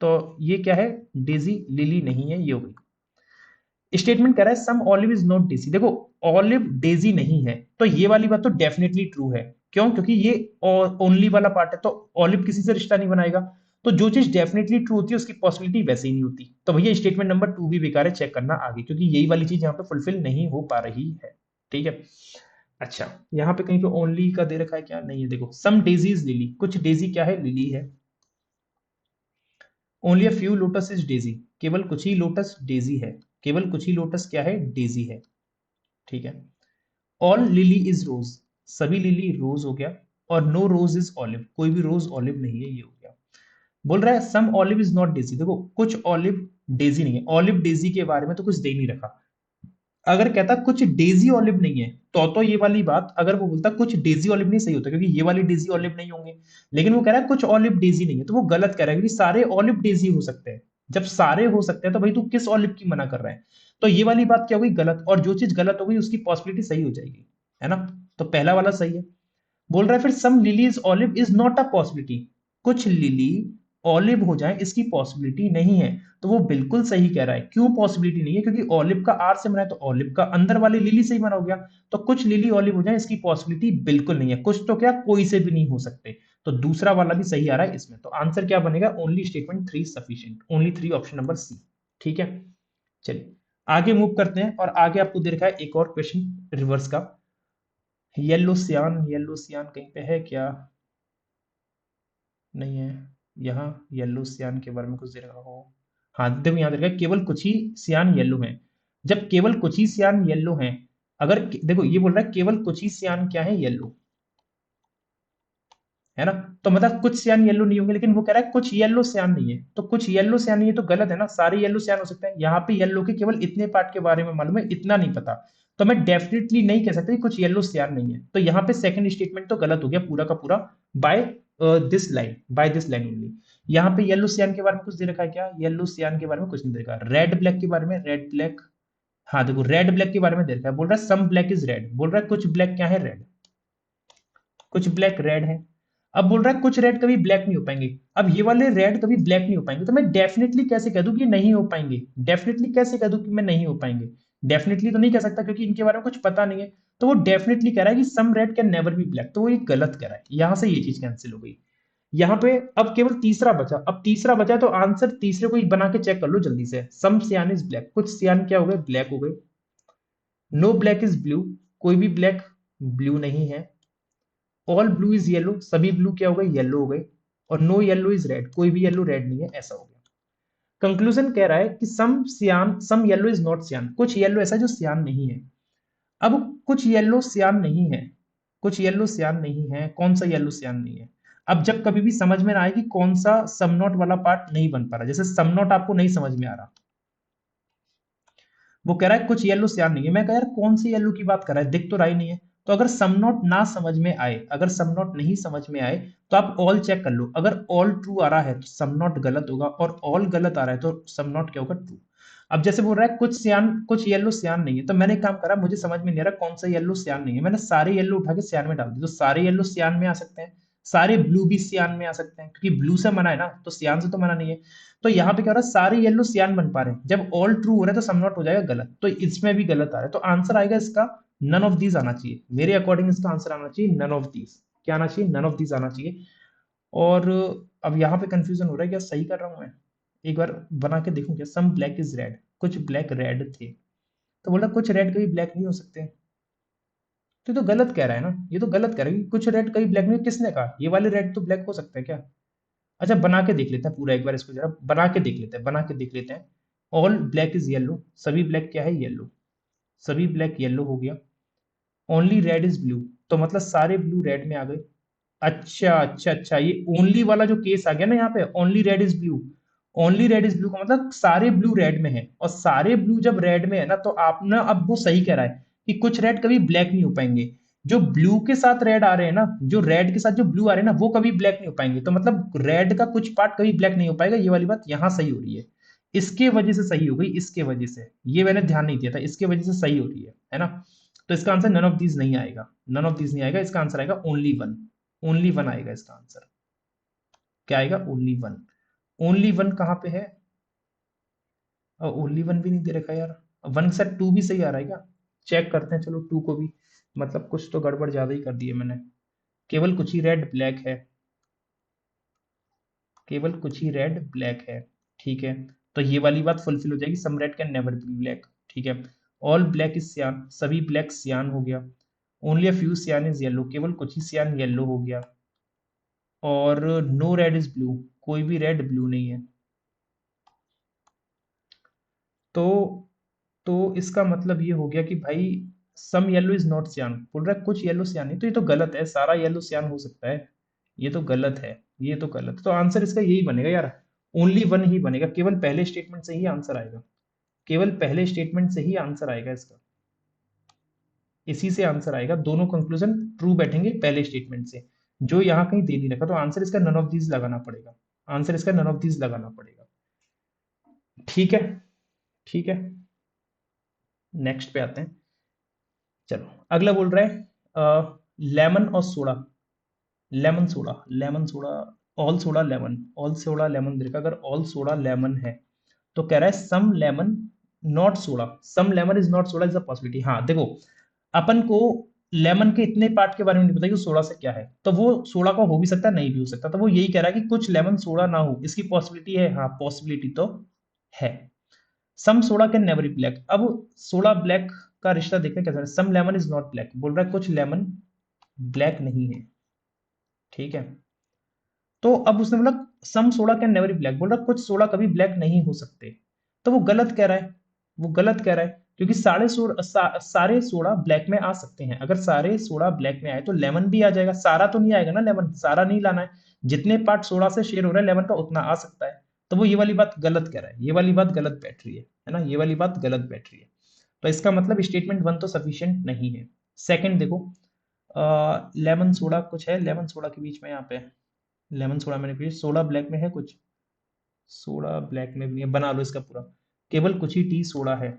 तो ये क्या है, डेजी लिली नहीं है, ये हो गई। स्टेटमेंट कह रहा है some olive is not Daisy, देखो ऑलिव डेजी नहीं है, तो ये वाली बात तो डेफिनेटली ट्रू है, क्यों, क्योंकि ये ओनली वाला पार्ट है, तो ऑलिव किसी से रिश्ता नहीं बनाएगा, तो जो चीज डेफिनेटली ट्रू होती है उसकी पॉसिबिलिटी वैसे ही नहीं होती, तो भैया स्टेटमेंट नंबर 2 भी बेकार है, चेक करना आगे, क्योंकि यही वाली चीज यहाँ पे फुलफिल नहीं हो पा रही है, ठीक है। अच्छा, यहाँ पे कहीं पे ओनली का दे रखा है क्या? नहीं है। देखो, सम डेजी इज लिली, कुछ डेजी क्या है? लिली है। Only a few lotus is Daisy, केवल कुछ ही लोटस डेजी है। केवल कुछ ही लोटस क्या है? डेजी है। ठीक है। ऑल लिली इज रोज, सभी लिली रोज हो गया। और नो रोज इज ऑलिव, कोई भी रोज ऑलिव नहीं है, ये हो गया। बोल रहा है some olive is not Daisy, देखो कुछ ऑलिव डेजी नहीं है, ऑलिव डेजी के बारे में तो कुछ दे नहीं रखा। अगर कहता कुछ डेजी ऑलिव नहीं है तो ये वाली बात, अगर वो बोलता कुछ डेजी ऑलिव नहीं, सही होता, क्योंकि ये वाली डेजी ऑलिव नहीं होंगे। लेकिन वो कह रहा है कुछ ऑलिव डेजी नहीं है, तो वो गलत कह रहा है, क्योंकि सारे ऑलिव डेजी हो सकते हैं। जब सारे हो सकते हैं तो भाई तू किस ऑलिव की मना कर रहा है? तो ये वाली बात क्या हो गई? गलत। और जो चीज गलत हो गई उसकी पॉसिबिलिटी सही हो जाएगी, है ना? तो पहला वाला सही है। बोल रहा है फिर some lilies olive is not a possibility, कुछ लिली ऑलिव हो जाए इसकी पॉसिबिलिटी नहीं है। तो वो बिल्कुल सही कह रहा है। क्यों पॉसिबिलिटी नहीं है? क्योंकि ऑलिव का आर से बना है, तो ऑलिव का अंदर वाली लिली से ही बना हो गया। तो कुछ लिली ऑलिव हो जाए इसकी पॉसिबिलिटी बिल्कुल नहीं है। कुछ तो क्या, कोई से भी नहीं हो सकते। तो दूसरा वाला भी सही आ रहा है इसमें। तो आंसर क्या बनेगा? Only statement 3 sufficient, only 3, option number C. ठीक है, चलिए आगे मूव करते हैं। और आगे आपको दे रखा है एक और क्वेश्चन रिवर्स का। येलो सियान, येलो सियान कहीं पे है क्या? नहीं है। यहाँ येलो सियान के बारे में कुछ दे रखा हो? हाँ देखो, यहाँ दे रखा है केवल कुछ ही सियान येलो हैं। जब केवल कुछ ही सियान येलो हैं, अगर देखो ये बोल रहा है केवल कुछ ही सियान क्या है? येलो, है ना? तो मतलब कुछ सियान येलो नहीं होंगे, लेकिन वो कह रहा है कुछ येलो सियान नहीं है। तो कुछ येलो सियान नहीं है तो गलत है ना, सारे येलो सियान हो सकते हैं। यहाँ पे येलो के केवल इतने पार्ट के बारे में मालूम है, इतना नहीं पता। तो मैं डेफिनेटली नहीं कह सकता कि कुछ येलो सियान नहीं है। तो यहाँ पे सेकंड स्टेटमेंट तो गलत हो गया पूरा का पूरा। By this line, by this line only. यहाँ पे येलो सियान के बारे में कुछ दे रखा है क्या? येलो सियान के बारे में कुछ नहीं दे रखा। रेड ब्लैक के बारे में, रेड ब्लैक, हाँ देखो रेड ब्लैक के बारे में दे रखा है। बोल रहा है सम ब्लैक इज रेड, बोल रहा है कुछ ब्लैक क्या है? रेड। कुछ ब्लैक रेड है। अब बोल रहा है कुछ रेड कभी ब्लैक नहीं हो पाएंगे। अब ये वाले रेड कभी ब्लैक नहीं हो पाएंगे, तो मैं डेफिनेटली कैसे कह दूं कि नहीं हो पाएंगे? डेफिनेटली कैसे कह दूं कि मैं नहीं हो पाएंगे? डेफिनेटली तो नहीं कह सकता, क्योंकि इनके बारे में कुछ पता नहीं है। तो वो डेफिनेटली कह रहा है कि some red can never be black, तो वो ये गलत कह रहा है। यहां से ये चीज कैंसिल हो गई। यहाँ पे अब केवल तीसरा बचा। अब तीसरा बचा तो आंसर तीसरे को ही बना के चेक कर लो जल्दी से। सम सियान इज ब्लैक, कुछ सियान क्या हो गए? ब्लैक हो गए। नो ब्लैक इज ब्लू, कोई भी ब्लैक ब्लू नहीं है। ऑल ब्लू इज येलो, सभी ब्लू क्या हो गए? येलो हो गए। और नो येलो इज रेड, कोई भी येलो रेड नहीं है, ऐसा हो गया। कंक्लूजन कह रहा है कि सम सियान, सम येलो इज नॉट सियान, कुछ येलो ऐसा जो सियान नहीं है। अब कुछ येलो सियान नहीं है, कुछ येलो सियान नहीं है, कौन सा येलो सियान नहीं है? अब जब कभी भी समझ में ना आए कि कौन सा सम नॉट वाला पार्ट नहीं बन पा रहा, जैसे सम नॉट आपको नहीं समझ में आ रहा, वो कह रहा है कुछ येलो सियान नहीं है, मैं कह यार कौन सी येलो की बात कर रहा है, दिख तो रहा ही नहीं है। तो अगर सम नॉट ना समझ में आए, अगर सम नॉट नहीं समझ में आए, तो आप ऑल चेक कर लो। अगर ऑल ट्रू आ रहा है तो सम नॉट गलत होगा, और ऑल गलत आ रहा है तो सम नॉट क्या होगा? ट्रू। अब जैसे बोल रहा है कुछ सियान, कुछ येलो सियान नहीं है, तो मैंने एक काम करा, मुझे समझ में नहीं आ रहा कौन सा येलो सियान नहीं है, मैंने सारे येलो उठा के सियान में डाल दिया। तो सारे येलो सियान में आ सकते हैं, सारे ब्लू भी सियान में आ सकते हैं, क्योंकि ब्लू से मना है ना, तो सियान से तो मना नहीं है। तो यहाँ पे क्या हो रहा है, सारे येलो सियान बन पा रहे हैं। जब ऑल ट्रू हो रहा है तो सम नॉट हो जाएगा गलत, तो इसमें भी गलत आ रहा है। तो आंसर आएगा इसका नन ऑफ दीज आना चाहिए। मेरे अकॉर्डिंग इसका आंसर आना चाहिए नन ऑफ दीज। क्या आना चाहिए? नन ऑफ दीज आना चाहिए। और अब यहाँ पे कंफ्यूजन हो रहा है, क्या सही कर रहा हूँ मैं? एक बार बना के देखूं क्या? सम ब्लैक इज रेड, कुछ ब्लैक रेड थे, तो बोला कुछ रेड कभी ब्लैक नहीं हो सकते। तो ये तो गलत कह रहा है ना, ये तो गलत कह रहा है कि कुछ रेड कभी ब्लैक नहीं। किसने कहा ये वाले रेड तो ब्लैक हो सकते हैं क्या? अच्छा बना के देख लेते हैं पूरा, एक बार इसको जरा बना के देख लेते हैं, बना के देख लेते हैं। ऑल ब्लैक इज येलो, सभी ब्लैक क्या है? येलो। सभी ब्लैक येलो हो गया। ओनली रेड इज ब्लू, तो मतलब सारे ब्लू रेड में आ गए। अच्छा अच्छा अच्छा, ये ओनली वाला जो केस आ गया ना यहाँ पे, only red is blue. Only red is blue का मतलब सारे ब्लू रेड में है, और सारे ब्लू जब रेड में है ना, तो आप ना, अब वो सही कह रहा है कि कुछ रेड कभी ब्लैक नहीं हो पाएंगे। जो ब्लू के साथ रेड आ रहे हैं ना, जो रेड के साथ जो ब्लू आ रहे हैं ना, वो कभी ब्लैक नहीं हो पाएंगे। तो मतलब रेड का कुछ पार्ट कभी ब्लैक नहीं हो पाएगा, ये वाली बात यहाँ सही हो रही है। इसके वजह से सही हो गई, इसके वजह से, ये मैंने ध्यान नहीं दिया था, इसके वजह से सही हो रही है ना? तो इसका आंसर नन ऑफ दीज नहीं आएगा, नन ऑफ दीज नहीं आएगा, इसका आंसर आएगा ओनली वन। ओनली वन आएगा इसका आंसर। क्या आएगा? Only one. ओनली वन कहाँ पे है? ओनली वन भी नहीं दे रखा यार। वन के साथ टू भी सही आ रहा है क्या? चेक करते हैं चलो टू को भी। मतलब कुछ तो गड़बड़ ज्यादा ही कर दी है मैंने। केवल कुछ ही रेड ब्लैक है, केवल कुछ ही रेड ब्लैक है। ठीक है, तो ये वाली बात फुलफिल हो जाएगी, some red can never be black. ठीक है। ऑल ब्लैक इज सियान, सभी ब्लैक सियान हो गया। ओनली अ फ्यू सियान इज येलो, केवल कुछ ही सियान येलो हो गया। और नो रेड इज ब्लू, कोई भी रेड ब्लू नहीं है। तो इसका मतलब ये हो गया कि भाई सम येलो इज नॉट सियान, बोल रहा है कुछ येलो सियान नहीं, तो ये तो गलत है, सारा येलो सियान हो सकता है, ये तो गलत है, ये तो गलत। तो आंसर इसका यही बनेगा यार, ओनली वन ही बनेगा, केवल पहले स्टेटमेंट से ही आंसर आएगा, केवल पहले स्टेटमेंट से ही आंसर आएगा इसका, इसी से आंसर आएगा, दोनों कंक्लूजन ट्रू बैठेंगे पहले स्टेटमेंट से, जो यहाँ कहीं दे नहीं रखा, तो आंसर इसका नन ऑफ दीज लगाना पड़ेगा, आंसर इसका नन ऑफ दीज लगाना पड़ेगा। ठीक है, ठीक है, नेक्स्ट पे आते हैं। चलो अगला बोल रहा है लेमन और soda, lemon soda, lemon soda, all soda lemon, all soda lemon देखा, अगर ऑल सोडा लेमन है तो कह रहा है some lemon not soda, some lemon is not soda is a possibility. हाँ देखो, अपन को लेमन के इतने पार्ट के बारे में नहीं पता कि सोडा से क्या है, तो वो सोडा का हो भी सकता है, नहीं भी हो सकता, तो वो यही कह रहा है कि कुछ लेमन सोडा ना हो, इसकी पॉसिबिलिटी है, हाँ पॉसिबिलिटी तो है। Some soda can never be black, अब सोडा ब्लैक का रिश्ता देखते हैं कैसा है। Some lemon is not black, बोल रहा है कुछ लेमन ब्लैक नहीं है, ठीक है। तो अब उसने बोला some soda can never be black, बोल रहा है कुछ सोडा कभी ब्लैक नहीं हो सकते, तो वो गलत कह रहा है, वो गलत कह रहा है, क्योंकि सारे सोडा ब्लैक में आ सकते हैं, अगर सारे सोडा ब्लैक में आए तो लेमन भी आ जाएगा, सारा तो नहीं आएगा ना, लेमन सारा नहीं लाना है, जितने पार्ट सोडा से शेयर हो रहा है लेमन का उतना आ सकता है, तो वो ये वाली बात गलत कह रहा है, ये वाली बात गलत बैठ रही है ना, ये वाली बात गलत बैठ रही है। तो इसका मतलब स्टेटमेंट वन तो सफिशियंट नहीं है। सेकंड देखो, लेमन सोडा कुछ है, लेमन सोडा के बीच में यहाँ पे लेमन सोडा मैंने पिया, सोडा ब्लैक में है कुछ, सोडा ब्लैक में भी नहीं है, बना लो इसका पूरा, केवल कुछ ही टी सोडा है,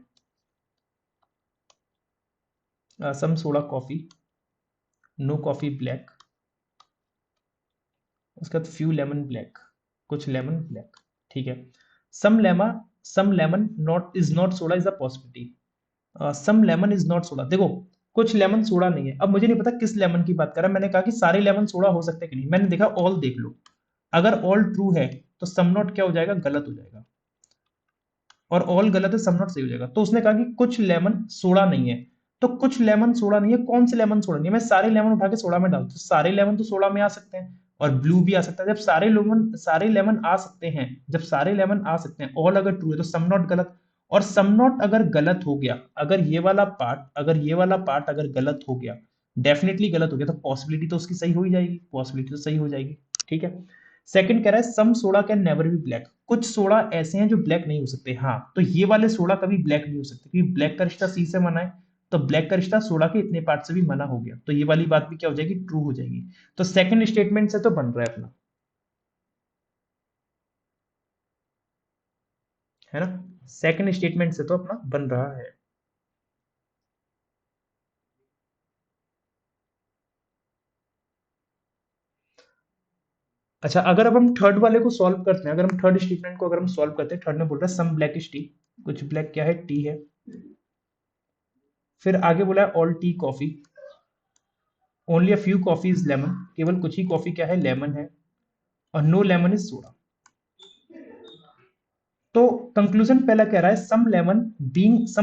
some soda coffee, no coffee black, उसका फ्यू लेमन ब्लैक, कुछ लेमन ब्लैक, ठीक है। सम लेमा some lemon not is not soda is a possibility, some lemon is not soda, देखो कुछ लेमन सोडा नहीं है, अब मुझे नहीं पता किस लेमन की बात कर रहा है, मैंने कहा कि सारे लेमन सोडा हो सकते हैं कि नहीं, मैंने देखा ऑल देख लो, अगर ऑल ट्रू है तो सम नॉट क्या हो जाएगा, गलत हो जाएगा, और ऑल गलत है, सम नॉट सही हो जाएगा, तो उसने कहा कि कुछ लेमन सोडा नहीं है, तो कुछ लेमन सोडा नहीं है, कौन से लेमन सोडा नहीं है, मैं सारे लेमन उठा के सोडा में डालता हूं, तो सारे लेमन तो सोडा में आ सकते हैं, और ब्लू भी आ सकता है, जब सारे लेमन आ सकते हैं, जब सारे लेमन आ सकते हैं, ऑल अगर ट्रू है तो सम नॉट गलत, और सम नॉट अगर गलत हो गया, अगर ये वाला पार्ट अगर गलत हो गया, डेफिनेटली गलत हो गया, तो पॉसिबिलिटी तो उसकी सही हो ही जाएगी, पॉसिबिलिटी तो सही हो जाएगी, ठीक है। सेकंड कह रहा है some soda can never be black, कुछ सोडा ऐसे हैं जो ब्लैक नहीं हो सकते, हाँ तो ये वाले सोडा कभी ब्लैक नहीं हो सकते, क्योंकि ब्लैक का रिश्ता सी से मना है, तो ब्लैक का रिश्ता सोडा के इतने पार्ट से भी मना हो गया, तो ये वाली बात भी क्या हो जाएगी, ट्रू हो जाएगी। तो सेकंड स्टेटमेंट से तो बन रहा है अपना, है ना, सेकंड स्टेटमेंट से तो अपना बन रहा है। अच्छा अगर अब हम थर्ड वाले को सॉल्व करते हैं, अगर हम थर्ड स्टेटमेंट को अगर हम सॉल्व करते हैं, थर्ड में बोल रहा है सम ब्लैक इज टी, कुछ ब्लैक क्या है, टी है, फिर आगे बोला है all tea coffee, only a few coffee is lemon, केवल कुछ ही कॉफी क्या है, लेमन है, और नो लेमन इज सोडा। तो कंक्लूजन पहला कह रहा है some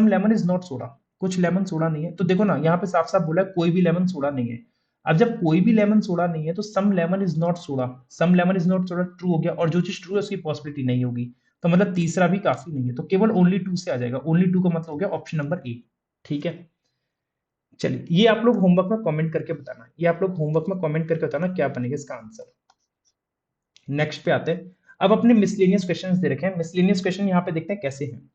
lemon is not soda, कुछ लेमन सोडा नहीं है, तो देखो ना यहाँ पे साफ साफ बोला है कोई भी लेमन सोडा नहीं है, अब जब कोई भी लेमन सोडा नहीं है तो some lemon is not soda, some lemon is not soda true हो गया, और जो चीज ट्रू है उसकी पॉसिबिलिटी नहीं होगी, तो मतलब तीसरा भी काफी नहीं है, तो केवल ओनली टू से आ जाएगा, ओनली टू का मतलब हो गया ऑप्शन नंबर ए, ठीक है। चलिए ये आप लोग होमवर्क में कमेंट करके बताना, ये आप लोग होमवर्क में कमेंट करके बताना क्या बनेगा इसका आंसर। नेक्स्ट पे आते हैं, अब अपने मिसलेनियस क्वेश्चंस दे रखे हैं, मिसलेनियस क्वेश्चन यहाँ पे देखते हैं कैसे हैं।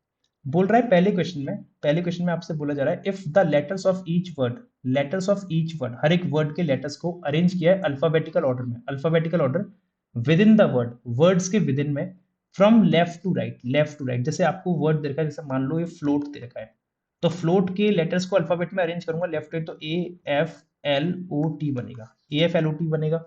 बोल रहा है पहले क्वेश्चन में आपसे बोला जा रहा है if the letters of each word, हर एक वर्ड के लेटर्स को अरेंज किया है अल्फाबेटिकल ऑर्डर में, alphabetical order within the word, words के विद इन में, फ्रॉम लेफ्ट टू राइट, जैसे आपको वर्ड दे रखा है, जैसे मान लो ये फ्लोट दे रखा है, तो फ्लोट के लेटर्स को अल्फाबेट में अरेंज करूंगा लेफ्ट टू राइट, तो A F L O T बनेगा, A F L O T बनेगा,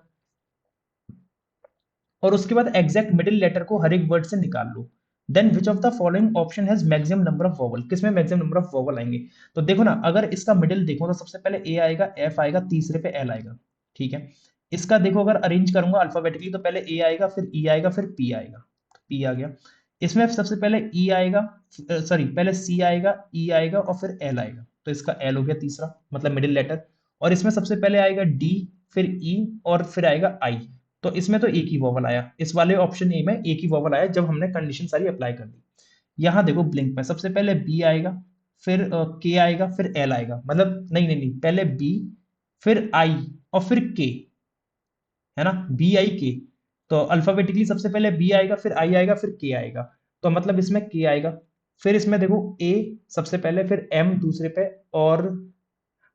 और उसके बाद एग्जैक्ट मिडिल लेटर को हर एक वर्ड से निकाल लो, then which of the following option has maximum number of vowel, किसमें मैक्सिमम नंबर ऑफ वोवल आएंगे, तो देखो ना अगर इसका मिडिल देखो तो सबसे पहले ए आएगा, एफ आएगा, तीसरे पे एल आएगा, ठीक है। इसका देखो अगर अरेंज करूंगा अल्फाबेटिकली तो पहले ए आएगा, फिर ई आएगा, फिर पी आएगा, पी आ गया, इसमें सबसे पहले ई आएगा, सॉरी पहले सी आएगा, ई आएगा और फिर एल आएगा, तो इसका एल हो गया तीसरा, मतलब मिडिल लेटर, और इसमें सबसे पहले आएगा डी, फिर ई, और फिर आएगा आई। तो इसमें तो एक ही वोवल आया, इस वाले ऑप्शन ए में एक ही वोवल आया जब हमने कंडीशन सारी अप्लाई कर दी। यहाँ देखो ब्लिंक में सबसे पहले बी आएगा, फिर के आएगा, फिर एल आएगा, मतलब नहीं नहीं नहीं, पहले बी, फिर आई, और फिर के, है ना, बी आई के। तो अल्फाबेटिकली सबसे पहले बी आएगा, फिर आई आएगा, फिर के आएगा। तो मतलब इसमें के आएगा। फिर इसमें देखो ए सबसे पहले, फिर एम दूसरे पे, और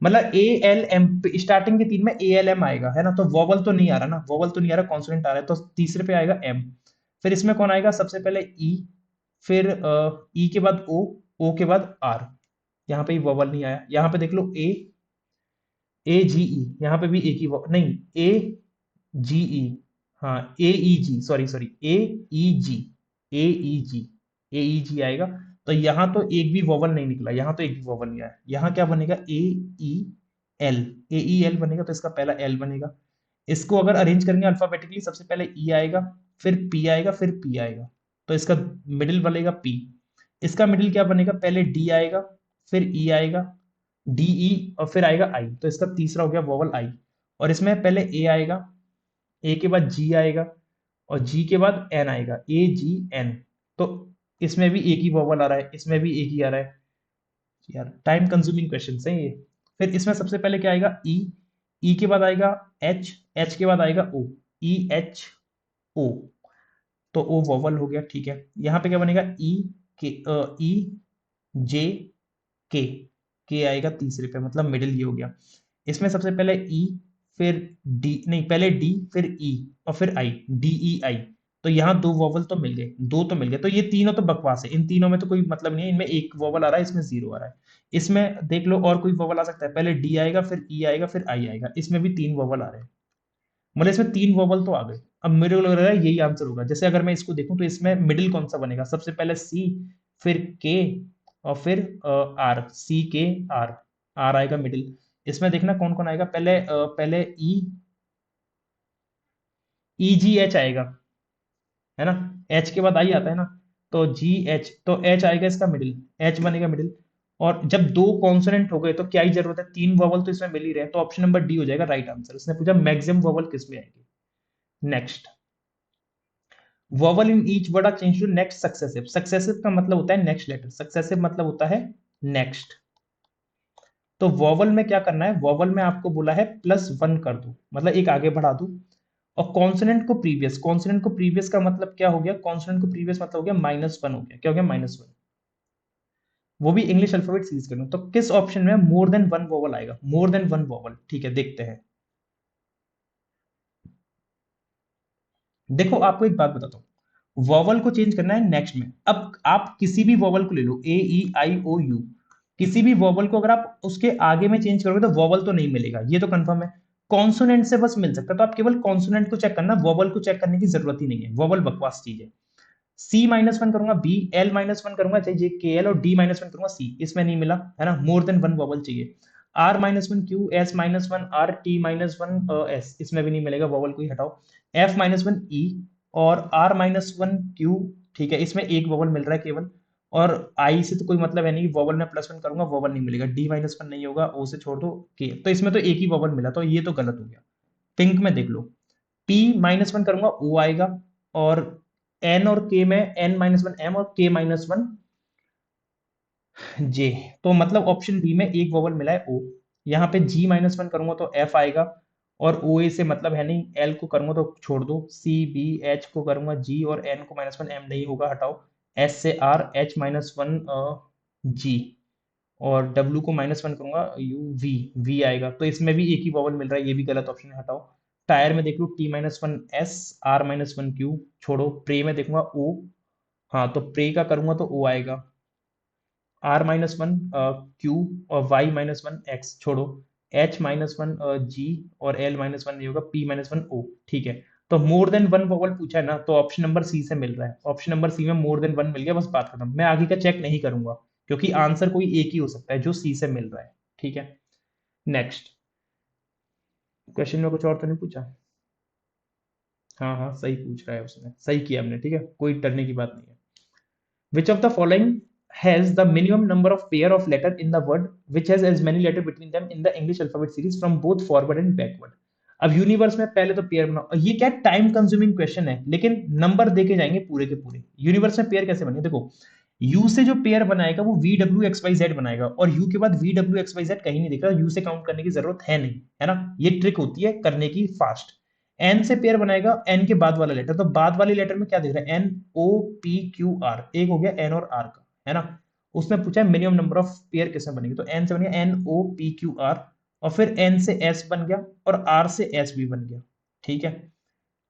मतलब ए एल एम, स्टार्टिंग के तीन में ए एल एम आएगा, है ना। तो वोवल तो नहीं आ रहा ना, वोवल तो नहीं आ रहा, कॉन्सोनेंट आ रहा है, तो तीसरे पे आएगा एम। फिर इसमें कौन आएगा, सबसे पहले ई, फिर ई के बाद ओ के बाद आर। यहाँ पे वोवल नहीं आया। यहाँ पे देख लो ए, ए जी ई, यहाँ पे भी एक ही नहीं, ए जी ई, हाँ ए ई जी, सॉरी सॉरी, ए ई जी, ए ई जी, ए ई जी आएगा। तो यहाँ तो एक भी वोवल नहीं निकला, यहाँ तो एक भी वोवल नहीं आया। यहाँ क्या बनेगा, ए ई एल, ए ई एल बनेगा, तो इसका पहला एल बनेगा। इसको अगर अरेंज करेंगे अल्फाबेटिकली, सबसे पहले ई आएगा, फिर पी आएगा, फिर पी आएगा, तो इसका मिडिल बनेगा पी। इसका मिडिल क्या बनेगा, पहले डी आएगा, फिर ई आएगा, डी ई, और फिर आएगा आई, तो इसका तीसरा हो गया वोवल आई। और इसमें पहले ए आएगा, ए के बाद जी आएगा, और जी के बाद एन आएगा, ए जी एन। तो इसमें भी एक ही वोवल आ रहा है, इसमें भी एक ही आ रहा है। यार टाइम कंज्यूमिंग क्वेश्चन है ये। फिर इसमें सबसे पहले क्या आएगा, ई, ई के बाद आएगा एच, एच के बाद आएगा ओ, ई एच ओ। तो ओ वोवल हो गया, ठीक है। यहाँ पे क्या बनेगा, ई के, ई जे के, के आएगा तीसरे पे, मतलब मिडिल ये हो गया। इसमें सबसे पहले ई, फिर डी, नहीं पहले डी, फिर ई, और फिर आई, डी ई आई। तो यहाँ दो वोवल तो मिल गए, दो तो मिल गए। तो ये तीनों तो बकवास है, इन तीनों में तो कोई मतलब नहीं है। इनमें एक वोवल आ रहा है, इसमें जीरो आ रहा है। इसमें देख लो और कोई वोवल आ सकता है, पहले डी आएगा, फिर ई आएगा, फिर आई आएगा, इसमें भी तीन वोवल आ रहे हैं। मतलब इसमें तीन वोवल तो आ गए। अब मेरे को लग रहा है यही आंसर होगा। जैसे अगर मैं इसको देखूं तो इसमें मिडिल कौन सा बनेगा, सबसे पहले सी, फिर के, और फिर आर, सी के आर, आर आएगा मिडिल। इसमें देखना कौन कौन आएगा, पहले ई, ई जी एच आएगा, है ना। एच के बाद आई आता है ना, तो जी एच, तो एच आएगा इसका मिडिल, एच बनेगा मिडिल। और जब दो कॉन्सोनेंट हो गए तो क्या ही जरूरत है, तीन वोवल तो इसमें मिल ही रहे हैं, तो ऑप्शन नंबर डी हो जाएगा राइट आंसर। इसने पूछा मैक्सिमम वोवल किस में आएगी। Next, vowel in each word are change to next successive. Successive का मतलब होता है नेक्स्ट लेटर, सक्सेसिव मतलब होता है नेक्स्ट। तो वोवल में क्या करना है, वोवल में आपको बोला है +1 कर दो, मतलब एक आगे बढ़ा दो। और कॉन्सोनेंट को प्रीवियस, कॉन्सोनेंट को प्रीवियस का मतलब क्या हो गया, कॉन्सोनेंट को प्रीवियस मतलब हो गया -1 हो गया। क्या हो गया, -1। वो भी इंग्लिश अल्फाबेट सीरीज करना। तो किस ऑप्शन में मोर देन वन वोवल आएगा, मोर देन वन वोवल, ठीक है देखते हैं। देखो आपको एक बात बताता हूँ, वॉवल को चेंज करना है नेक्स्ट में। अब आप किसी भी वॉवल को ले लो, ए ई आई ओ यू, किसी भी वॉवल को अगर आप उसके आगे में चेंज करोगे तो वॉवल तो नहीं मिलेगा, ये तो कंफर्म है। कॉन्सोनेंट से बस मिल सकता है, तो आप केवल कॉन्सोनेंट को चेक करना, वॉवल को चेक करने की जरूरत ही नहीं है, वॉवल बकवास चीज है। C-1 करूंगा, बी एल -1 करूंगा, चाहिए के एल, और D-1 करूंगा सी, इसमें नहीं मिला, है ना। मोर देन वन वॉवल चाहिए। R-1 Q, S-1 are, T-1 S, इसमें भी नहीं मिलेगा, वॉवल को ही हटाओ। F-1 ई, और R-1 क्यू, ठीक है, इसमें एक वॉवल मिल रहा है केवल। और आई से तो कोई मतलब है नहीं, वॉवल में +1 करूंगा, वॉवल नहीं मिलेगा। D-1 नहीं होगा, ओ से छोड़ दो, के, तो इसमें तो एक ही वॉवल मिला, तो ये तो गलत हो गया। पिंक में देख लो, P-1 करूंगा, ओ आएगा, और एन और के में N-1 एम, और K-1 जे। तो मतलब ऑप्शन बी में एक वोवल मिला है ओ। यहाँ पे G-1 करूंगा तो एफ आएगा, और ओ ए से मतलब है नहीं, एल को करूंगा तो छोड़ दो, सी बी, एच को करूंगा जी, और एन को -1 एम नहीं होगा, हटाओ। एस से आर, H-1 जी, और डब्ल्यू को -1 करूंगा, यू वी, वी आएगा। तो इसमें भी एक ही वॉवल मिल रहा है, ये भी गलत ऑप्शन है, हटाओ। टायर में देख लो, T-1 एस, R-1 क्यू, छोड़ो। प्रे में देखूंगा ओ, हाँ तो प्रे का करूंगा तो ओ आएगा। R-1 क्यू, और Y-1 एक्स, छोड़ो। H-1 जी, और L-1 नहीं होगा, P-1 ओ, ठीक है। तो मोर देन वन वोवल पूछा है ना, तो ऑप्शन नंबर सी से मिल रहा है, ऑप्शन नंबर सी में मोर देन वन मिल गया, बस बात खत्म। मैं आगे का चेक नहीं करूंगा, क्योंकि आंसर कोई एक ही हो सकता है जो सी से मिल रहा है, ठीक है। नेक्स्ट क्वेश्चन में कुछ और तो नहीं पूछा। हाँ हाँ सही पूछ रहा है, उसने सही किया हमने, ठीक है, कोई डरने की बात नहीं है। विच of the following has the minimum number of pair of letter in the word which has as many letter between them in the English alphabet series from both forward and backward. अब universe में पहले तो pair बनाओ, ये क्या time consuming question है, लेकिन number देके जाएंगे पूरे के पूरे। यूनिवर्स में पेयर कैसे बनेगा, देखो यू से जो पेयर बनाएगा वो V W X Y Z बनाएगा, और यू के बाद V W X Y Z कहीं नहीं दिख रहा, यू से काउंट करने की जरूरत है नहीं, है ना, ये ट्रिक होती है करने की फास्ट। एन से पेयर बनाएगा, एन के बाद वाला लेटर, तो बाद वाले लेटर में क्या दिख रहा है, N O P Q R, एक हो गया एन और आर का, है ना। उसने पूछा है मिनिमम नंबर ऑफ पेयर किसमें बनेगी, तो एन से बन गया N O P Q R, और फिर एन से एस बन गया, और आर से एस भी बन गया, ठीक है।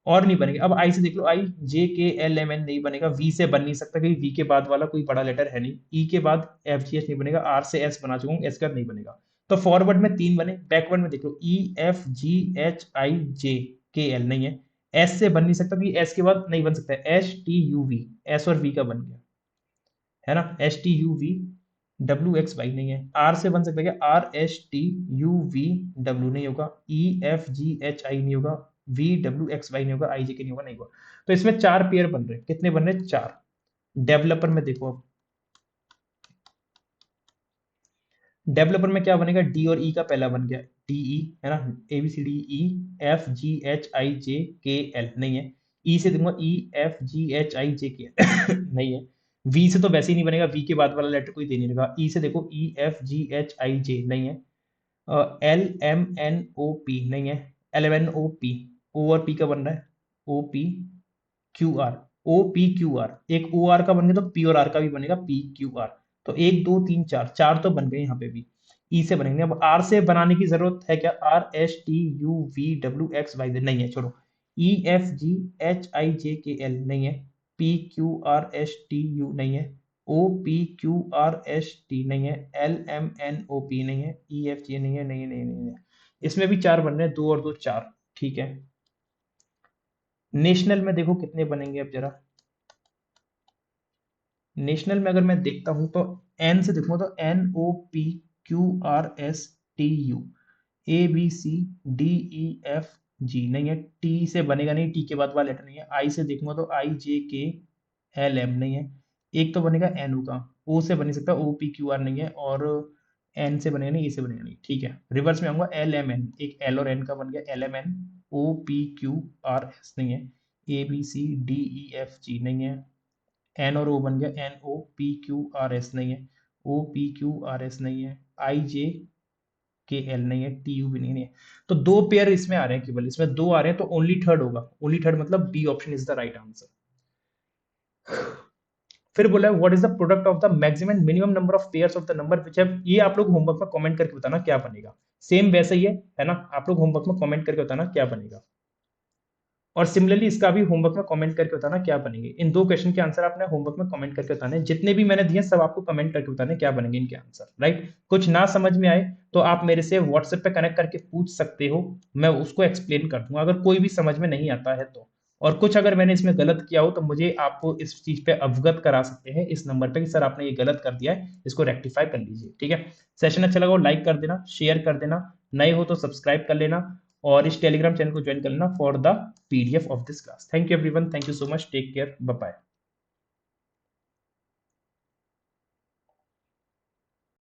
और नहीं बनेगा। अब आई से देख लो, आई J K L M N नहीं बनेगा, वी से बन नहीं सकता क्योंकि वी के बाद वाला कोई बड़ा लेटर है नहीं, ई के बाद एफ जी एच नहीं बनेगा, आर से एस बना चुका हूँ, एस का नहीं बनेगा। तो फॉरवर्ड में 3 बने, बैकवर्ड में देख लो ई F G H I J K L नहीं है, एस से बन नहीं सकता क्योंकि एस के बाद नहीं बन सकता है, H T U V, S और वी का बन गया, है ना, H T U V W X Y नहीं है, आर से बन सकता है क्या, R H T U V W नहीं होगा, ई एफ जी एच आई नहीं होगा, वी डब्ल्यू एक्स वाई नहीं होगा, आई जे के नहीं होगा, नहीं होगा। तो इसमें 4 पेयर बन रहे हैं, कितने बन रहे हैं, 4। डेवलपर में देखो, अब डेवलपर में क्या बनेगा, डी और ई का पहला बन गया, डी ई, है ना, A B C D E F G H I J K L नहीं है, ई से दूंगा ई F G H I J K L नहीं है, वी से तो वैसे ही नहीं बनेगा, वी के बाद वाला लेटर कोई दे नहीं लगा, ई से देखो ई F G H I J नहीं है, L M N O P नहीं है, L M N O P, O और पी का बन रहा है, O P Q R, O P Q R, एक ओ आर का बन गया तो पी और आर का भी बनेगा, पी क्यू आर। तो 1 2 3 4, 4 तो बन गए यहाँ पे भी। ई से बनेंगे, अब आर से बनाने की जरूरत है क्या, R S T U V W X Y Z नहीं है, छोड़ो। ई F G H I J K L नहीं है, P Q R S T U नहीं है, O P Q R S T नहीं है, L M N O P नहीं है, ई एफ जी नहीं है, नहीं है, नहीं है, नहीं है। इसमें भी 4 बन रहे हैं, 2 और 2 4, ठीक है। नेशनल में देखो कितने बनेंगे अब जरा, नेशनल में अगर मैं देखता हूं तो एन से देखूंगा तो N O P Q R S T U, A B C D E F G नहीं है, टी से बनेगा नहीं, टी के बाद वाला लेटर नहीं है, आई से देखूंगा तो आई जे के एल एम नहीं है, एक तो बनेगा एन ओ का, ओ से बन नहीं सकता, ओ पी क्यू आर नहीं है, और एन से बनेगा नहीं, ए से बनेगा नहीं, ठीक है। रिवर्स में आऊंगा, एल एम एन, एक एल और एन का बन गया, L M N O P Q R S नहीं है, A B C D E F G नहीं है, एन और ओ बन गया, N O P Q R S नहीं है, O P Q R S नहीं है, आई जे के एल नहीं है, टी यू भी नहीं है। तो 2 पेयर इसमें आ रहे हैं, केवल इसमें 2 आ रहे हैं, तो ओनली थर्ड होगा, ओनली थर्ड मतलब B option is the right answer. फिर बोला है what is the product of the maximum and minimum number of pairs of the number which have, ये आप लोग होमवर्क में कमेंट करके बताना क्या बनेगा, सेम वैसे ही है ना, आप लोग होमवर्क में कमेंट करके बताना क्या बनेगा। और सिमिलरली इसका भी होमवर्क में कमेंट करके बताना क्या बनेंगे, इन 2 क्वेश्चन के आंसर आपने होमवर्क में कमेंट करके बताने, जितने भी मैंने दिए सब आपको कमेंट करके बताने क्या बनेंगे इनके आंसर, राइट। कुछ ना समझ में आए तो आप मेरे से व्हाट्सएप पे कनेक्ट करके पूछ सकते हो, मैं उसको एक्सप्लेन कर दूंगा अगर कोई भी समझ में नहीं आता है तो। और कुछ अगर मैंने इसमें गलत किया हो तो मुझे आपको इस चीज पे अवगत करा सकते हैं इस नंबर पे कि सर आपने ये गलत कर दिया है, इसको रेक्टिफाई कर लीजिए, ठीक है। सेशन अच्छा लगा हो लाइक कर देना, शेयर कर देना, नए हो तो सब्सक्राइब कर लेना, और इस टेलीग्राम चैनल को ज्वाइन कर लेना for the PDF of this class. Thank you everyone. Thank you so much. Take care. Bye bye.